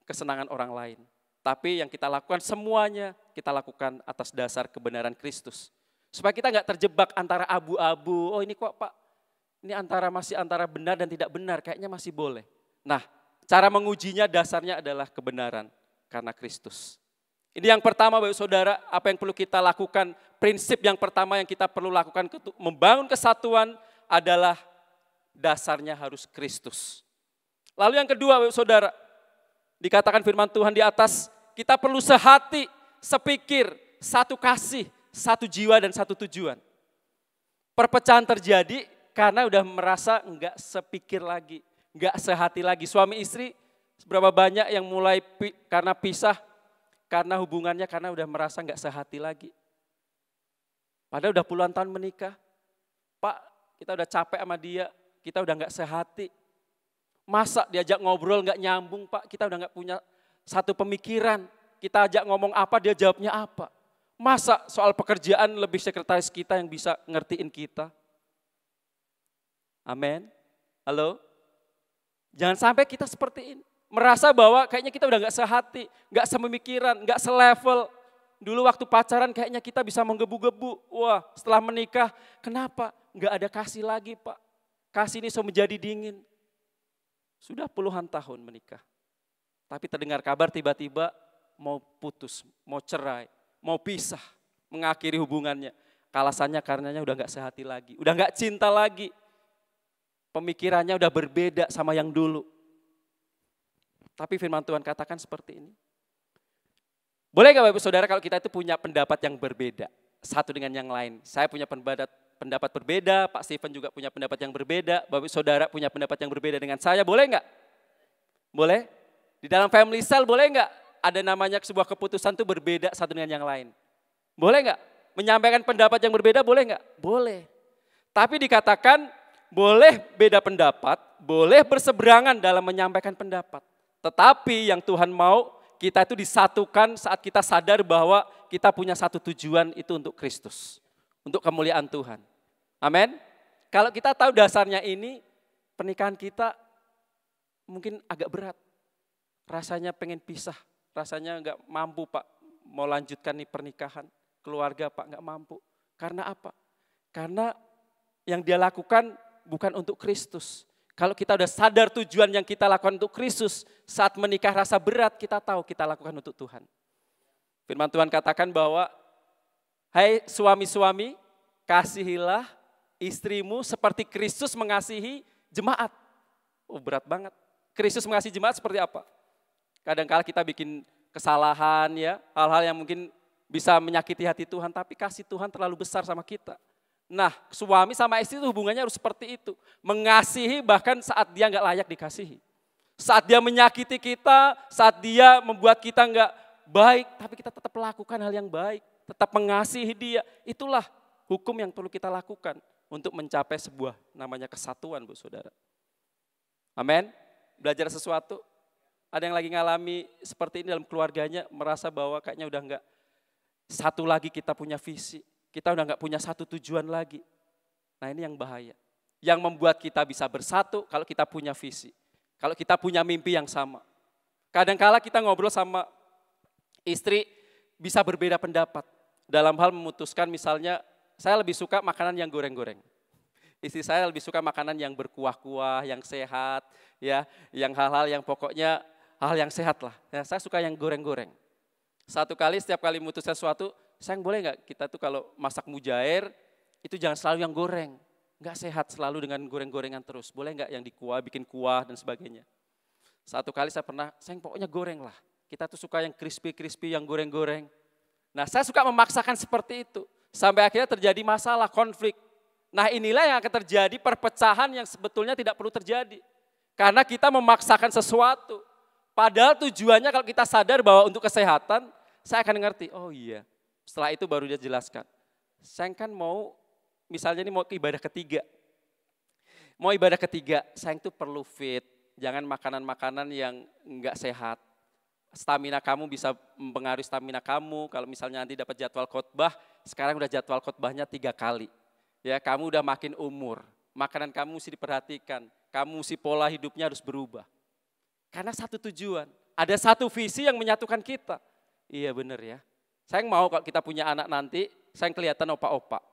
kesenangan orang lain. Tapi yang kita lakukan semuanya, kita lakukan atas dasar kebenaran Kristus. Supaya kita nggak terjebak antara abu-abu, oh ini kok Pak, ini masih antara benar dan tidak benar, kayaknya masih boleh. Nah, cara mengujinya dasarnya adalah kebenaran karena Kristus. Ini yang pertama Bapak Saudara, apa yang perlu kita lakukan, prinsip yang pertama yang kita perlu lakukan untuk membangun kesatuan adalah dasarnya harus Kristus. Lalu yang kedua Bapak Saudara, dikatakan firman Tuhan di atas, kita perlu sehati, sepikir, satu kasih, satu jiwa dan satu tujuan. Perpecahan terjadi karena udah merasa enggak sepikir lagi, enggak sehati lagi. Suami istri berapa banyak yang mulai karena pisah, karena hubungannya karena udah merasa enggak sehati lagi. Padahal udah puluhan tahun menikah. Pak, kita udah capek sama dia, kita udah enggak sehati. Masa diajak ngobrol enggak nyambung Pak, kita udah enggak punya satu pemikiran. Kita ajak ngomong apa, dia jawabnya apa. Masa soal pekerjaan lebih sekretaris kita yang bisa ngertiin kita. Amin. Halo? Jangan sampai kita seperti ini. Merasa bahwa kayaknya kita udah gak sehati, gak sememikiran, gak selevel. Dulu waktu pacaran kayaknya kita bisa menggebu-gebu. Wah setelah menikah, kenapa? Gak ada kasih lagi Pak. Kasih ini menjadi dingin. Sudah puluhan tahun menikah. Tapi terdengar kabar tiba-tiba mau putus, mau cerai. Mau pisah, mengakhiri hubungannya. Alasannya karenanya udah gak sehati lagi, udah gak cinta lagi. Pemikirannya udah berbeda sama yang dulu. Tapi firman Tuhan katakan seperti ini. Boleh gak Bapak Saudara kalau kita itu punya pendapat yang berbeda, satu dengan yang lain. Saya punya pendapat berbeda, Pak Stephen juga punya pendapat yang berbeda, Bapak Saudara punya pendapat yang berbeda dengan saya, boleh gak? Boleh? Di dalam family cell boleh gak? Ada namanya sebuah keputusan itu berbeda satu dengan yang lain. Boleh nggak? Menyampaikan pendapat yang berbeda boleh nggak? Boleh. Tapi dikatakan boleh beda pendapat, boleh berseberangan dalam menyampaikan pendapat. Tetapi yang Tuhan mau kita itu disatukan saat kita sadar bahwa kita punya satu tujuan itu untuk Kristus. Untuk kemuliaan Tuhan. Amin. Kalau kita tahu dasarnya ini, pernikahan kita mungkin agak berat. Rasanya pengen pisah. Rasanya enggak mampu Pak, mau lanjutkan nih pernikahan, keluarga Pak enggak mampu. Karena apa? Karena yang dia lakukan bukan untuk Kristus. Kalau kita udah sadar tujuan yang kita lakukan untuk Kristus, saat menikah rasa berat kita tahu kita lakukan untuk Tuhan. Firman Tuhan katakan bahwa, hai suami-suami, kasihilah istrimu seperti Kristus mengasihi jemaat. Oh berat banget. Kristus mengasihi jemaat seperti apa? Kadang-kala kita bikin kesalahan ya, hal-hal yang mungkin bisa menyakiti hati Tuhan, tapi kasih Tuhan terlalu besar sama kita. Nah, suami sama istri itu hubungannya harus seperti itu. Mengasihi bahkan saat dia nggak layak dikasihi. Saat dia menyakiti kita, saat dia membuat kita nggak baik, tapi kita tetap lakukan hal yang baik, tetap mengasihi dia. Itulah hukum yang perlu kita lakukan untuk mencapai sebuah namanya kesatuan, Bu Saudara. Amin. Belajar sesuatu. Ada yang lagi ngalami seperti ini dalam keluarganya, merasa bahwa kayaknya udah enggak satu lagi kita punya visi, kita udah enggak punya satu tujuan lagi. Nah ini yang bahaya. Yang membuat kita bisa bersatu kalau kita punya visi, kalau kita punya mimpi yang sama. Kadang-kala kita ngobrol sama istri bisa berbeda pendapat. Dalam hal memutuskan misalnya, saya lebih suka makanan yang goreng-goreng. Istri saya lebih suka makanan yang berkuah-kuah, yang sehat, ya, yang hal-hal yang pokoknya hal yang sehat lah. Ya, saya suka yang goreng-goreng. Setiap kali memutuskan sesuatu, sayang boleh nggak kita tuh kalau masak mujair, itu jangan selalu yang goreng. Nggak sehat selalu dengan goreng-gorengan terus. Boleh nggak yang bikin kuah dan sebagainya. Satu kali saya pokoknya goreng lah. Kita tuh suka yang crispy-crispy, yang goreng-goreng. Nah saya suka memaksakan seperti itu. Sampai akhirnya terjadi masalah, konflik. Nah inilah yang akan terjadi perpecahan yang sebetulnya tidak perlu terjadi. Karena kita memaksakan sesuatu. Padahal tujuannya kalau kita sadar bahwa untuk kesehatan, saya akan ngerti, oh iya. Setelah itu baru dia jelaskan. Saya kan mau, misalnya ini mau ke ibadah ketiga. Mau ibadah ketiga, saya itu perlu fit. Jangan makanan-makanan yang enggak sehat. Stamina kamu bisa mempengaruhi stamina kamu. Kalau misalnya nanti dapat jadwal khotbah, sekarang udah jadwal khotbahnya 3 kali. Ya, kamu udah makin umur. Makanan kamu mesti diperhatikan. Kamu mesti pola hidupnya harus berubah. Karena satu tujuan, ada satu visi yang menyatukan kita. Iya benar ya. Saya mau kalau kita punya anak nanti, saya kelihatan opa-opa.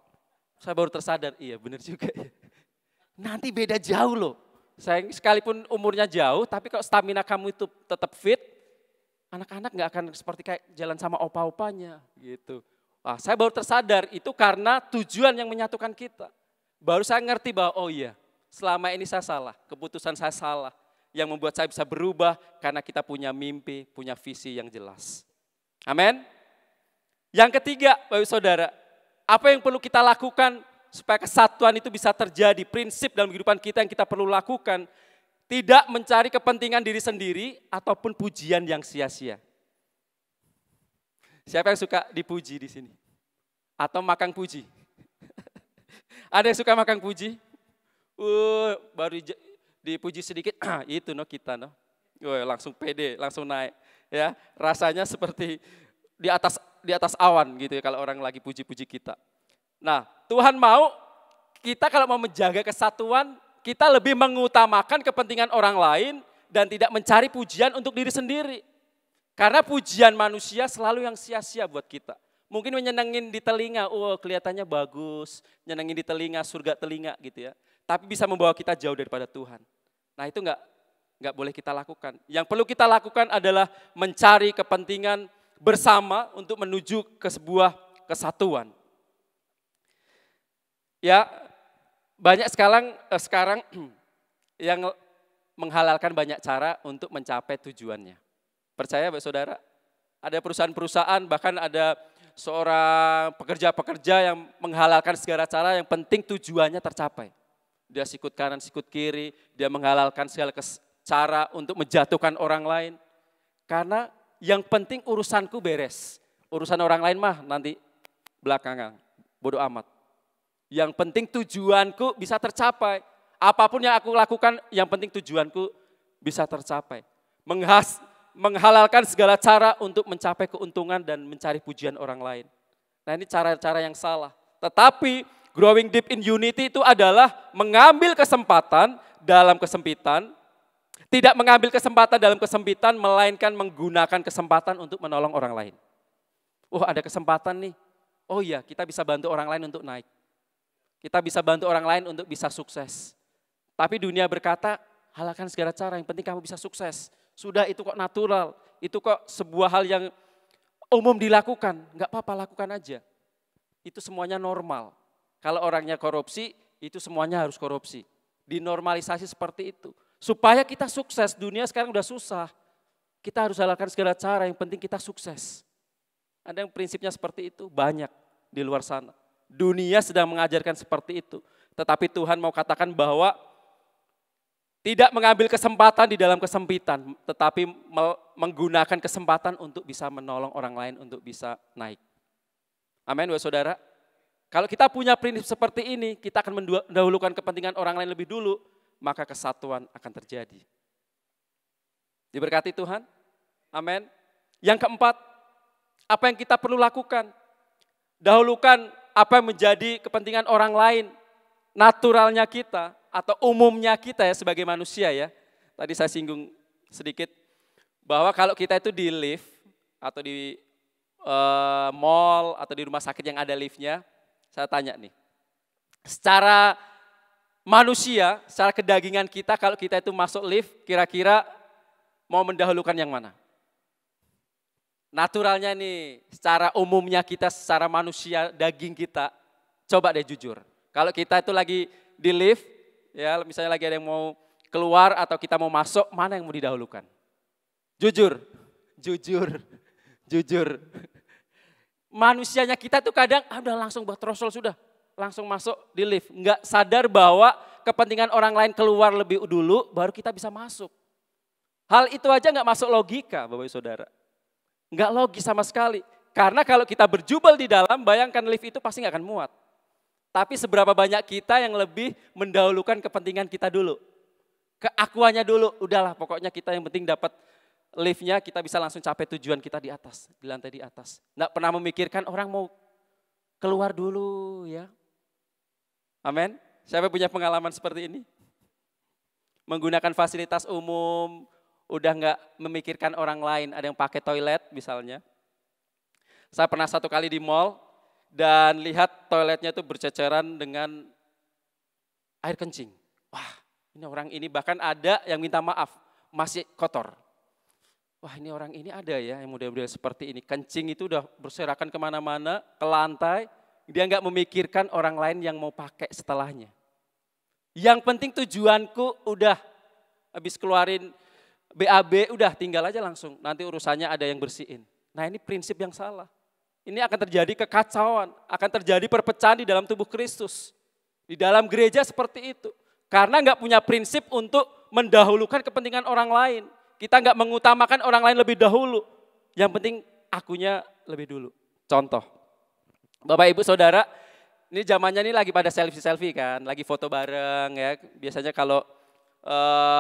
Saya baru tersadar, iya benar juga ya. Nanti beda jauh loh. Saya sekalipun umurnya jauh, tapi kalau stamina kamu itu tetap fit, anak-anak nggak akan seperti kayak jalan sama opa-opanya gitu. Wah, saya baru tersadar itu karena tujuan yang menyatukan kita. Baru saya ngerti bahwa oh iya, selama ini saya salah, keputusan saya salah. Yang membuat saya bisa berubah karena kita punya mimpi, punya visi yang jelas. Amin. Yang ketiga, Bapak Saudara, apa yang perlu kita lakukan supaya kesatuan itu bisa terjadi? Prinsip dalam kehidupan kita yang kita perlu lakukan, tidak mencari kepentingan diri sendiri ataupun pujian yang sia-sia. Siapa yang suka dipuji di sini? Atau makan puji? Ada yang suka makan puji? Baru dipuji sedikit, itu kita langsung pede, langsung naik. Ya, rasanya seperti di atas awan gitu ya kalau orang lagi puji-puji kita. Nah, Tuhan mau kita kalau mau menjaga kesatuan, kita lebih mengutamakan kepentingan orang lain dan tidak mencari pujian untuk diri sendiri. Karena pujian manusia selalu yang sia-sia buat kita. Mungkin menyenangin di telinga, kelihatannya bagus, nyenengin di telinga, surga telinga gitu ya. Tapi bisa membawa kita jauh daripada Tuhan. Nah itu enggak boleh kita lakukan. Yang perlu kita lakukan adalah mencari kepentingan bersama untuk menuju ke sebuah kesatuan. Ya, banyak sekarang yang menghalalkan banyak cara untuk mencapai tujuannya. Percaya Bapak Saudara? Ada perusahaan-perusahaan, bahkan ada seorang pekerja-pekerja yang menghalalkan segala cara yang penting tujuannya tercapai. Dia sikut kanan, sikut kiri, dia menghalalkan segala cara untuk menjatuhkan orang lain. Karena yang penting urusanku beres. Urusan orang lain mah nanti belakangan, bodoh amat. Yang penting tujuanku bisa tercapai. Apapun yang aku lakukan, yang penting tujuanku bisa tercapai. Menghalalkan segala cara untuk mencapai keuntungan dan mencari pujian orang lain. Nah ini cara-cara yang salah. Tetapi growing deep in unity itu adalah mengambil kesempatan dalam kesempitan, tidak mengambil kesempatan dalam kesempitan, melainkan menggunakan kesempatan untuk menolong orang lain. Oh ada kesempatan nih, oh iya kita bisa bantu orang lain untuk naik. Kita bisa bantu orang lain untuk bisa sukses. Tapi dunia berkata, halalkan segala cara, yang penting kamu bisa sukses. Sudah itu kok natural, itu kok sebuah hal yang umum dilakukan, enggak apa-apa lakukan aja. Itu semuanya normal. Kalau orangnya korupsi, itu semuanya harus korupsi. Dinormalisasi seperti itu. Supaya kita sukses, dunia sekarang udah susah. Kita harus halalkan segala cara, yang penting kita sukses. Ada yang prinsipnya seperti itu, banyak di luar sana. Dunia sedang mengajarkan seperti itu. Tetapi Tuhan mau katakan bahwa tidak mengambil kesempatan di dalam kesempitan, tetapi menggunakan kesempatan untuk bisa menolong orang lain untuk bisa naik. Amin, Bapak Saudara. Kalau kita punya prinsip seperti ini, kita akan mendahulukan kepentingan orang lain lebih dulu, maka kesatuan akan terjadi. Diberkati Tuhan. Amin. Yang keempat, apa yang kita perlu lakukan? Dahulukan apa yang menjadi kepentingan orang lain, naturalnya kita atau umumnya kita ya sebagai manusia ya. Tadi saya singgung sedikit bahwa kalau kita itu di lift atau di mall atau di rumah sakit yang ada liftnya, saya tanya nih, secara manusia, secara kedagingan kita, kalau kita itu masuk lift, kira-kira mau mendahulukan yang mana? Naturalnya nih, secara umumnya kita, secara manusia, daging kita, Coba deh jujur. Kalau kita itu lagi di lift, ya misalnya lagi ada yang mau keluar atau kita mau masuk, mana yang mau didahulukan? Jujur, jujur, jujur. Manusianya kita tuh kadang udah langsung buat trosol sudah, langsung masuk di lift. Enggak sadar bahwa kepentingan orang lain keluar lebih dulu, baru kita bisa masuk. Hal itu aja enggak masuk logika Bapak Ibu Saudara. Enggak logis sama sekali. Karena kalau kita berjubel di dalam, bayangkan lift itu pasti enggak akan muat. Tapi seberapa banyak kita yang lebih mendahulukan kepentingan kita dulu. Keakuannya dulu, udahlah pokoknya kita yang penting dapat liftnya, kita bisa langsung capai tujuan kita di atas, di lantai di atas. Enggak pernah memikirkan orang mau keluar dulu ya. Amin. Siapa punya pengalaman seperti ini? Menggunakan fasilitas umum, udah enggak memikirkan orang lain, ada yang pakai toilet misalnya. Saya pernah satu kali di mall dan lihat toiletnya itu berceceran dengan air kencing. Wah, ini orang ini bahkan ada yang minta maaf, masih kotor. Wah, ini orang ini ada ya yang model-model seperti ini. Kencing itu udah berserakan kemana-mana, ke lantai. Dia enggak memikirkan orang lain yang mau pakai setelahnya. Yang penting tujuanku udah habis keluarin BAB, udah tinggal aja langsung. Nanti urusannya ada yang bersihin. Nah ini prinsip yang salah. Ini akan terjadi kekacauan, akan terjadi perpecahan di dalam tubuh Kristus. Di dalam gereja seperti itu. Karena enggak punya prinsip untuk mendahulukan kepentingan orang lain. Kita enggak mengutamakan orang lain lebih dahulu. Yang penting akunya lebih dulu. Contoh, Bapak Ibu Saudara, ini zamannya ini lagi pada selfie-selfie kan, lagi foto bareng ya. Biasanya kalau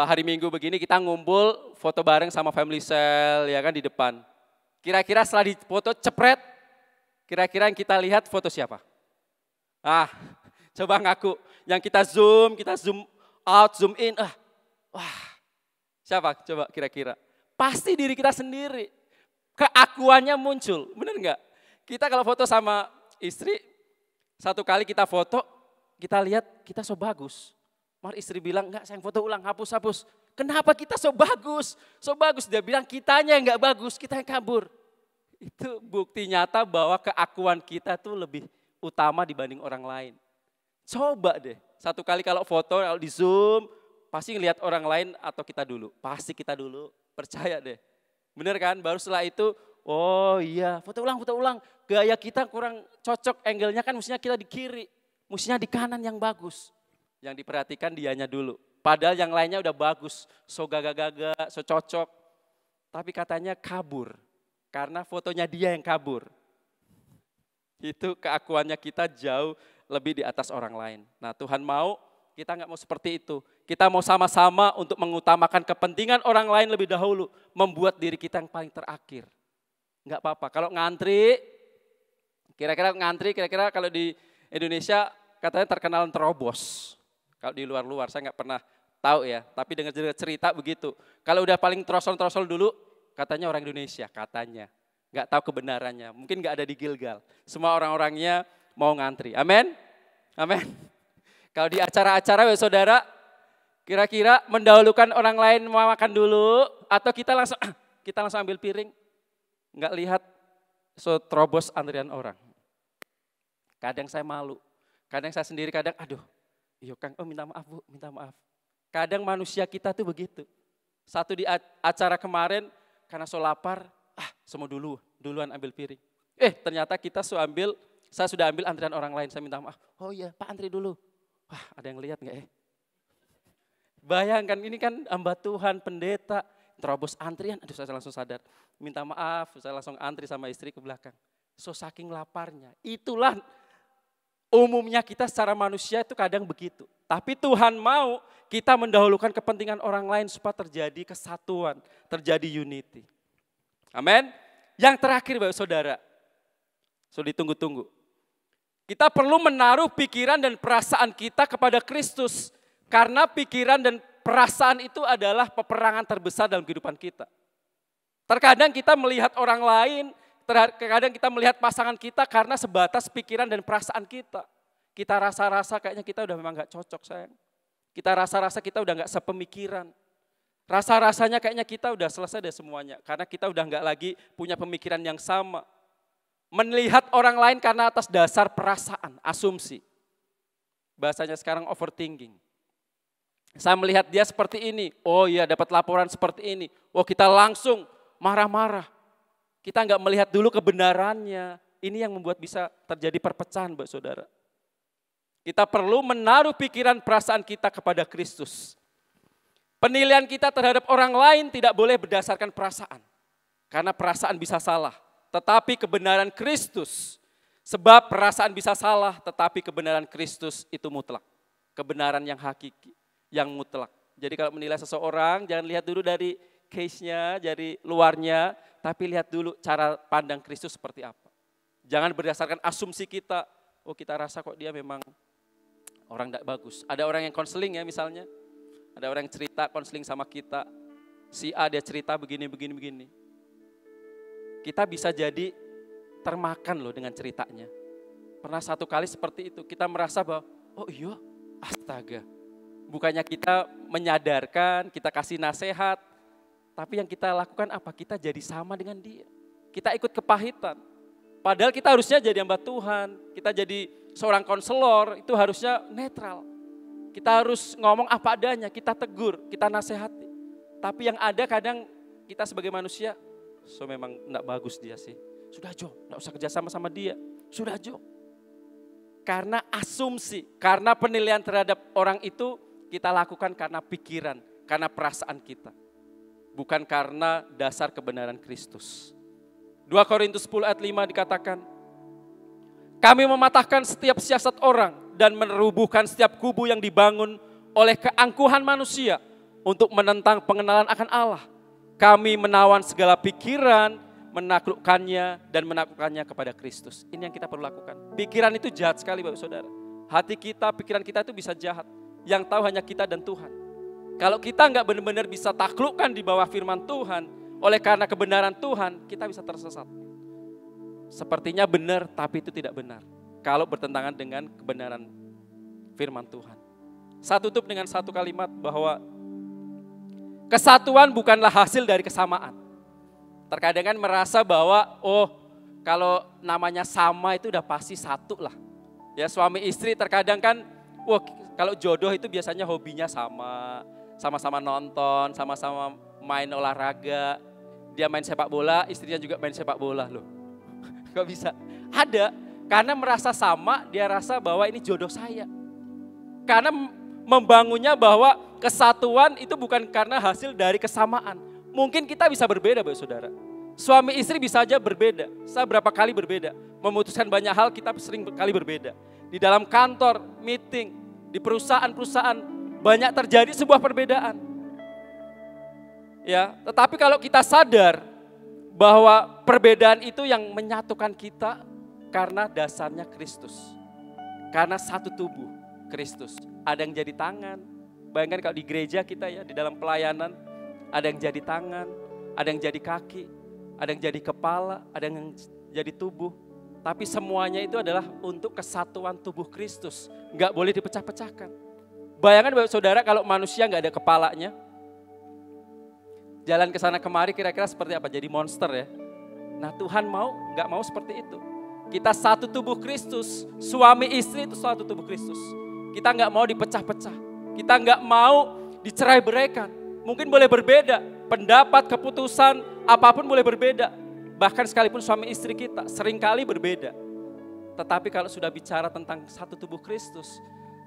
hari Minggu begini kita ngumpul foto bareng sama family cell ya kan di depan. Kira-kira setelah difoto cepret, kira-kira yang kita lihat foto siapa? Ah, coba ngaku. Yang kita zoom out, zoom in. Wah, siapa coba kira-kira? Pasti diri kita sendiri. Keakuannya muncul, benar enggak? Kita kalau foto sama istri, satu kali kita foto, kita lihat kita so bagus. Mar istri bilang, enggak sayang foto ulang, hapus. Kenapa kita so bagus? So bagus, dia bilang kitanya yang enggak bagus, kita yang kabur. Itu bukti nyata bahwa keakuan kita tuh lebih utama dibanding orang lain. Coba deh, satu kali kalau foto, kalau di zoom, pasti ngelihat orang lain atau kita dulu. Pasti kita dulu, percaya deh. Bener kan? Baru setelah itu, oh iya, foto ulang. Gaya kita kurang cocok, angle-nya kan mestinya kita di kiri. Mestinya di kanan yang bagus. Yang diperhatikan dianya dulu. Padahal yang lainnya udah bagus, so gaga-gaga, so cocok. Tapi katanya kabur, karena fotonya dia yang kabur. Itu keakuannya kita jauh lebih di atas orang lain. Nah Tuhan mau, kita nggak mau seperti itu. Kita mau sama-sama untuk mengutamakan kepentingan orang lain lebih dahulu. Membuat diri kita yang paling terakhir. Nggak apa-apa, kalau ngantri, kira-kira kalau di Indonesia katanya terkenal terobos. Kalau di luar-luar saya nggak pernah tahu ya, tapi dengar cerita begitu. Kalau udah paling trosol-trosol dulu, katanya orang Indonesia, katanya. Nggak tahu kebenarannya, mungkin nggak ada di Gilgal. Semua orang-orangnya mau ngantri, amin? Amin. Kalau di acara-acara saudara, kira-kira mendahulukan orang lain mau makan dulu, atau kita langsung ambil piring, nggak lihat so terobos antrian orang. Kadang saya malu, kadang saya sendiri aduh, iya Kang, minta maaf Bu, minta maaf. Kadang manusia kita tuh begitu. Satu di acara kemarin, karena so lapar, semua duluan ambil piring. Ternyata saya sudah ambil antrian orang lain, saya minta maaf. Oh iya Pak antri dulu. Wah ada yang lihat nggak Bayangkan ini kan hamba Tuhan, pendeta, terobos antrian, aduh saya langsung sadar. Minta maaf, saya langsung antri sama istri ke belakang. So saking laparnya, itulah umumnya kita secara manusia itu kadang begitu. Tapi Tuhan mau kita mendahulukan kepentingan orang lain supaya terjadi kesatuan, terjadi unity. Amin. Yang terakhir Bapak Saudara, ditunggu-tunggu. Kita perlu menaruh pikiran dan perasaan kita kepada Kristus. Karena pikiran dan perasaan itu adalah peperangan terbesar dalam kehidupan kita. Terkadang kita melihat orang lain, terkadang kita melihat pasangan kita karena sebatas pikiran dan perasaan kita. Kita rasa-rasa kayaknya kita udah memang gak cocok sayang. Kita rasa-rasa kita udah gak sepemikiran. Rasa-rasanya kayaknya kita udah selesai deh semuanya. Karena kita udah gak lagi punya pemikiran yang sama. Melihat orang lain karena atas dasar perasaan, asumsi. Bahasanya sekarang overthinking. Saya melihat dia seperti ini, oh iya dapat laporan seperti ini. Oh kita langsung marah-marah. Kita nggak melihat dulu kebenarannya. Ini yang membuat bisa terjadi perpecahan, Mbak Saudara. Kita perlu menaruh pikiran perasaan kita kepada Kristus. Penilaian kita terhadap orang lain tidak boleh berdasarkan perasaan. Karena perasaan bisa salah. Tetapi kebenaran Kristus, sebab perasaan bisa salah, tetapi kebenaran Kristus itu mutlak. Kebenaran yang hakiki, yang mutlak. Jadi kalau menilai seseorang, jangan lihat dulu dari case-nya, dari luarnya, tapi lihat dulu cara pandang Kristus seperti apa. Jangan berdasarkan asumsi kita, oh kita rasa kok dia memang orang tidak bagus. Ada orang yang konseling ya misalnya, ada orang yang cerita konseling sama kita, si A dia cerita begini. Kita bisa jadi termakan loh dengan ceritanya. Pernah satu kali seperti itu, kita merasa bahwa, oh iya, astaga. Bukannya kita menyadarkan, kita kasih nasihat, tapi yang kita lakukan apa? Kita jadi sama dengan dia. Kita ikut kepahitan. Padahal kita harusnya jadi hamba Tuhan, kita jadi seorang konselor, itu harusnya netral. Kita harus ngomong apa adanya, kita tegur, kita nasihati. Tapi yang ada kadang kita sebagai manusia, so memang enggak bagus dia sih. Sudah Jo, enggak usah kerjasama sama dia. Sudah Jo. Karena asumsi, karena penilaian terhadap orang itu kita lakukan karena pikiran, karena perasaan kita. Bukan karena dasar kebenaran Kristus. 2 Korintus 10 ayat 5 dikatakan, kami mematahkan setiap siasat orang dan menerubuhkan setiap kubu yang dibangun oleh keangkuhan manusia untuk menentang pengenalan akan Allah. Kami menawan segala pikiran, menaklukkannya dan menaklukkannya kepada Kristus. Ini yang kita perlu lakukan. Pikiran itu jahat sekali Bapak Saudara. Hati kita, pikiran kita itu bisa jahat. Yang tahu hanya kita dan Tuhan. Kalau kita nggak benar-benar bisa taklukkan di bawah firman Tuhan, oleh karena kebenaran Tuhan, kita bisa tersesat. Sepertinya benar, tapi itu tidak benar. Kalau bertentangan dengan kebenaran firman Tuhan. Saya tutup dengan satu kalimat bahwa kesatuan bukanlah hasil dari kesamaan. Terkadang kan merasa bahwa, oh kalau namanya sama itu udah pasti satu lah. Ya suami istri terkadang kan, wah kalau jodoh itu biasanya hobinya sama. Sama-sama nonton, sama-sama main olahraga. Dia main sepak bola, istrinya juga main sepak bola loh. Kok bisa? Ada, karena merasa sama, dia rasa bahwa ini jodoh saya. Karena membangunnya bahwa kesatuan itu bukan karena hasil dari kesamaan. Mungkin kita bisa berbeda Bapak Saudara. Suami istri bisa aja berbeda. Saya berapa kali berbeda. Memutuskan banyak hal kita sering kali berbeda. Di dalam kantor, meeting, di perusahaan-perusahaan banyak terjadi sebuah perbedaan. Ya, tetapi kalau kita sadar bahwa perbedaan itu yang menyatukan kita karena dasarnya Kristus. Karena satu tubuh Kristus. Ada yang jadi tangan. Bayangkan kalau di gereja kita ya, di dalam pelayanan, ada yang jadi tangan, ada yang jadi kaki, ada yang jadi kepala, ada yang jadi tubuh. Tapi semuanya itu adalah untuk kesatuan tubuh Kristus. Enggak boleh dipecah-pecahkan. Bayangkan Bapak Saudara kalau manusia enggak ada kepalanya. Jalan ke sana kemari kira-kira seperti apa? Jadi monster ya. Nah Tuhan enggak mau seperti itu. Kita satu tubuh Kristus. Suami istri itu satu tubuh Kristus. Kita enggak mau dipecah-pecah. Kita enggak mau dicerai-beraikan. Mungkin boleh berbeda. Pendapat, keputusan, apapun boleh berbeda. Bahkan sekalipun suami istri kita seringkali berbeda. Tetapi kalau sudah bicara tentang satu tubuh Kristus,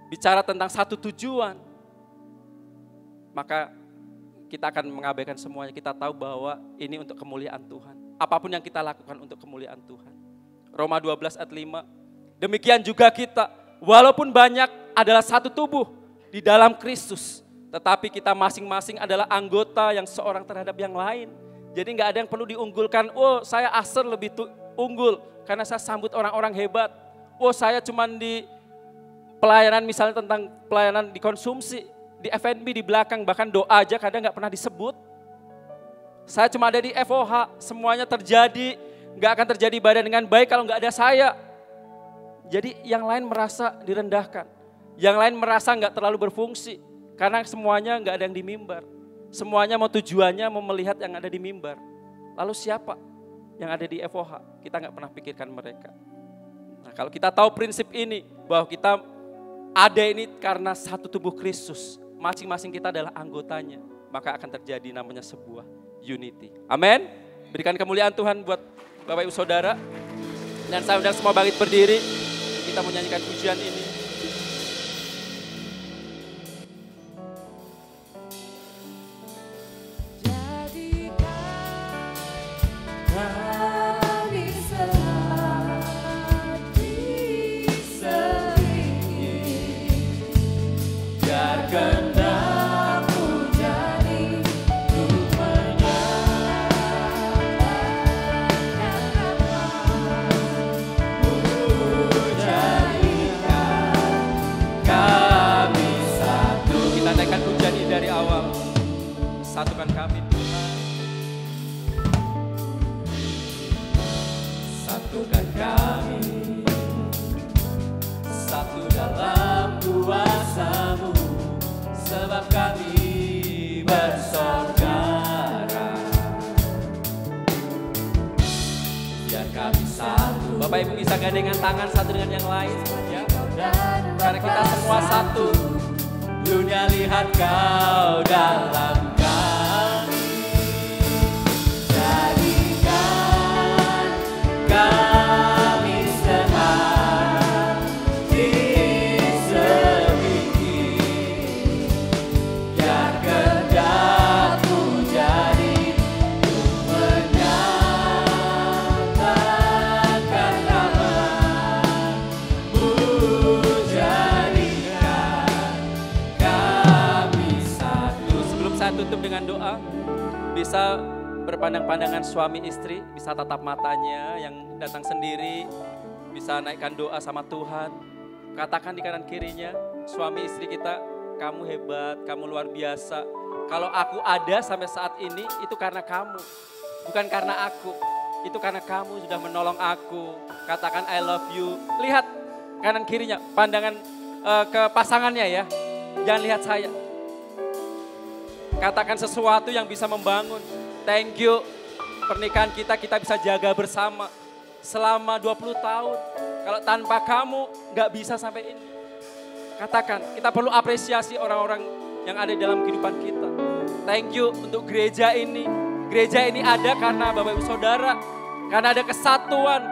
bicara tentang satu tujuan, maka kita akan mengabaikan semuanya. Kita tahu bahwa ini untuk kemuliaan Tuhan. Apapun yang kita lakukan untuk kemuliaan Tuhan. Roma 12 ayat 5. Demikian juga kita, walaupun banyak adalah satu tubuh di dalam Kristus. Tetapi kita masing-masing adalah anggota yang seorang terhadap yang lain. Jadi gak ada yang perlu diunggulkan. Oh saya Aser lebih unggul karena saya sambut orang-orang hebat. Oh saya cuman di pelayanan misalnya tentang pelayanan di konsumsi. Di F&B di belakang bahkan doa aja kadang gak pernah disebut. Saya cuma ada di FOH. Semuanya terjadi. Gak akan terjadi ibadah dengan baik kalau gak ada saya. Jadi yang lain merasa direndahkan. Yang lain merasa gak terlalu berfungsi. Karena semuanya gak ada yang di mimbar. Semuanya mau tujuannya mau melihat yang ada di mimbar. Lalu siapa yang ada di FOH, kita nggak pernah pikirkan mereka. Nah, kalau kita tahu prinsip ini, bahwa kita ada ini karena satu tubuh Kristus, masing-masing kita adalah anggotanya, maka akan terjadi namanya sebuah unity. Amin. Berikan kemuliaan Tuhan buat Bapak Ibu Saudara. Dan saya undang semua bangkit berdiri, kita mau nyanyikan pujian ini. Kami selagi selingkuh, biar kehendak-Mu jadi untuk menyatakan nama-Mu, jadikan Kami satu. Kita naikkan pujian ini dari awal. Satukan kami Tuhan. Satukan kami, satu dalam kuasa-Mu, sebab kami bersaudara. Biar kami satu, Bapak Ibu bisa gandengan tangan satu dengan yang lain. Ya. Karena kita semua satu. dunia lihat Kau dalam kami. Jadikan kami sehati sebiji, biar kehendak-Mu jadi untuk menyatakan nama-Mu, jadikan kami satu. Sebelum saya tutup dengan doa, bisa berpandang-pandangan suami istri, bisa tatap matanya, yang datang sendiri, bisa naikkan doa sama Tuhan. Katakan di kanan kirinya, suami istri kita, kamu hebat, kamu luar biasa. Kalau aku ada sampai saat ini, itu karena kamu, bukan karena aku. Itu karena kamu sudah menolong aku. Katakan I love you. Lihat kanan kirinya, pandangan ke pasangannya ya. Jangan lihat saya. Katakan sesuatu yang bisa membangun. Thank you, pernikahan kita bisa jaga bersama selama 20 tahun. Kalau tanpa kamu gak bisa sampai ini. Katakan, kita perlu apresiasi orang-orang yang ada dalam kehidupan kita. Thank you untuk gereja ini. Gereja ini ada karena Bapak Ibu Saudara, karena ada kesatuan.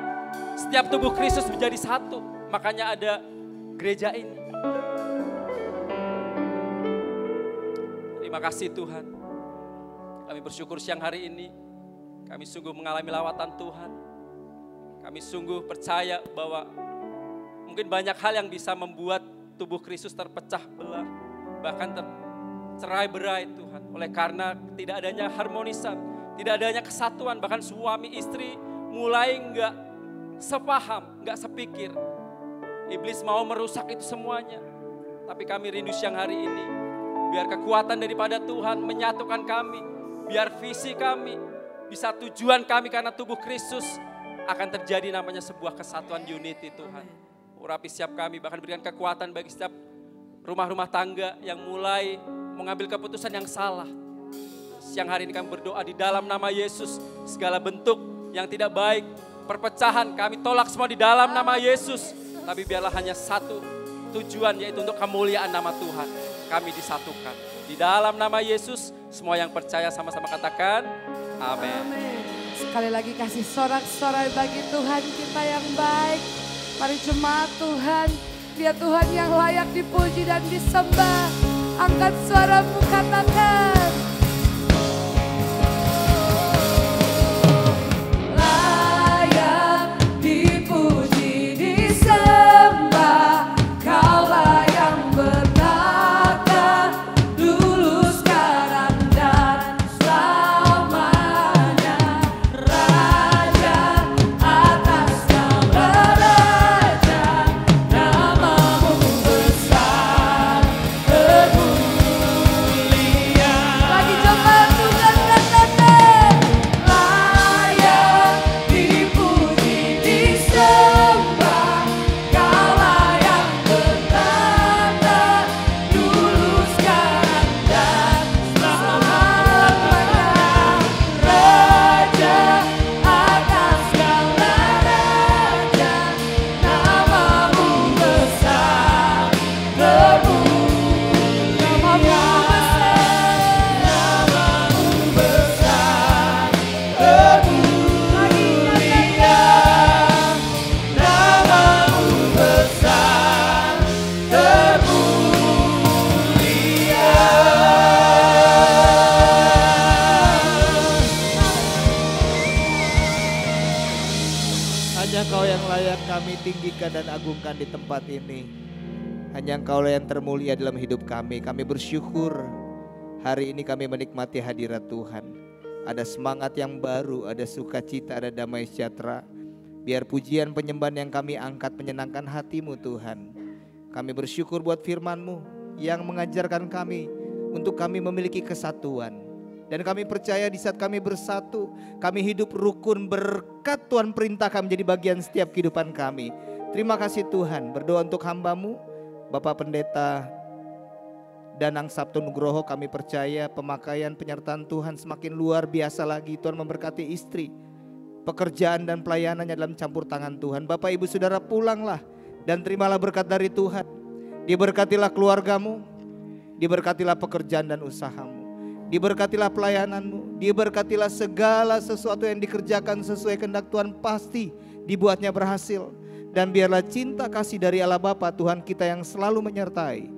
Setiap tubuh Kristus menjadi satu, makanya ada gereja ini. Terima kasih Tuhan. Kami bersyukur siang hari ini, kami sungguh mengalami lawatan Tuhan. Kami sungguh percaya bahwa mungkin banyak hal yang bisa membuat tubuh Kristus terpecah belah, bahkan tercerai-berai Tuhan. Oleh karena tidak adanya harmonisan, tidak adanya kesatuan, bahkan suami istri mulai enggak sepaham, enggak sepikir. Iblis mau merusak itu semuanya. Tapi kami rindu siang hari ini, biar kekuatan daripada Tuhan menyatukan kami. Biar visi kami, bisa tujuan kami karena tubuh Kristus akan terjadi namanya sebuah kesatuan unity Tuhan. Urapi setiap kami, bahkan berikan kekuatan bagi setiap rumah-rumah tangga yang mulai mengambil keputusan yang salah. Siang hari ini kami berdoa di dalam nama Yesus, segala bentuk yang tidak baik, perpecahan kami tolak semua di dalam nama Yesus. Tapi biarlah hanya satu tujuan, yaitu untuk kemuliaan nama Tuhan. Kami disatukan. Di dalam nama Yesus, semua yang percaya sama-sama katakan, amin. Sekali lagi kasih sorak-sorai bagi Tuhan kita yang baik. Mari jemaat Tuhan, Dia Tuhan yang layak dipuji dan disembah. Angkat suaramu, katakan. Layak dipuji, disembah, Kaulah yang bertata dulu, sekarang, dan selamanya. Raja atas segala raja, nama-Mu besar, termulia. Lagi kami tinggikan dan agungkan di tempat ini. Hanya Engkaulah yang termulia dalam hidup kami. Kami bersyukur hari ini kami menikmati hadirat Tuhan. Ada semangat yang baru, ada sukacita, ada damai sejahtera. Biar pujian penyembahan yang kami angkat menyenangkan hati-Mu Tuhan. Kami bersyukur buat firman-Mu yang mengajarkan kami untuk kami memiliki kesatuan. Dan kami percaya di saat kami bersatu, kami hidup rukun berkat Tuhan perintahkan menjadi bagian setiap kehidupan kami. Terima kasih Tuhan, berdoa untuk hamba-Mu, Bapak Pendeta Danang Sabto Nugroho. Kami percaya pemakaian penyertaan Tuhan semakin luar biasa lagi. Tuhan memberkati istri, pekerjaan dan pelayanannya dalam campur tangan Tuhan. Bapak Ibu Saudara pulanglah dan terimalah berkat dari Tuhan. Diberkatilah keluargamu, diberkatilah pekerjaan dan usahamu, diberkatilah pelayananmu, diberkatilah segala sesuatu yang dikerjakan sesuai kehendak Tuhan pasti dibuatnya berhasil. Dan biarlah cinta kasih dari Allah Bapa Tuhan kita yang selalu menyertai.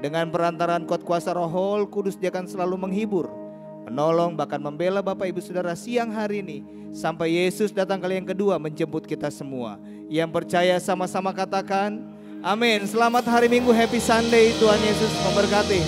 Dengan perantaraan kuat kuasa Roh Kudus, Dia akan selalu menghibur, menolong, bahkan membela Bapak Ibu Saudara siang hari ini. Sampai Yesus datang kali yang kedua menjemput kita semua. Yang percaya sama-sama katakan amin. Selamat hari Minggu, Happy Sunday. Tuhan Yesus memberkati.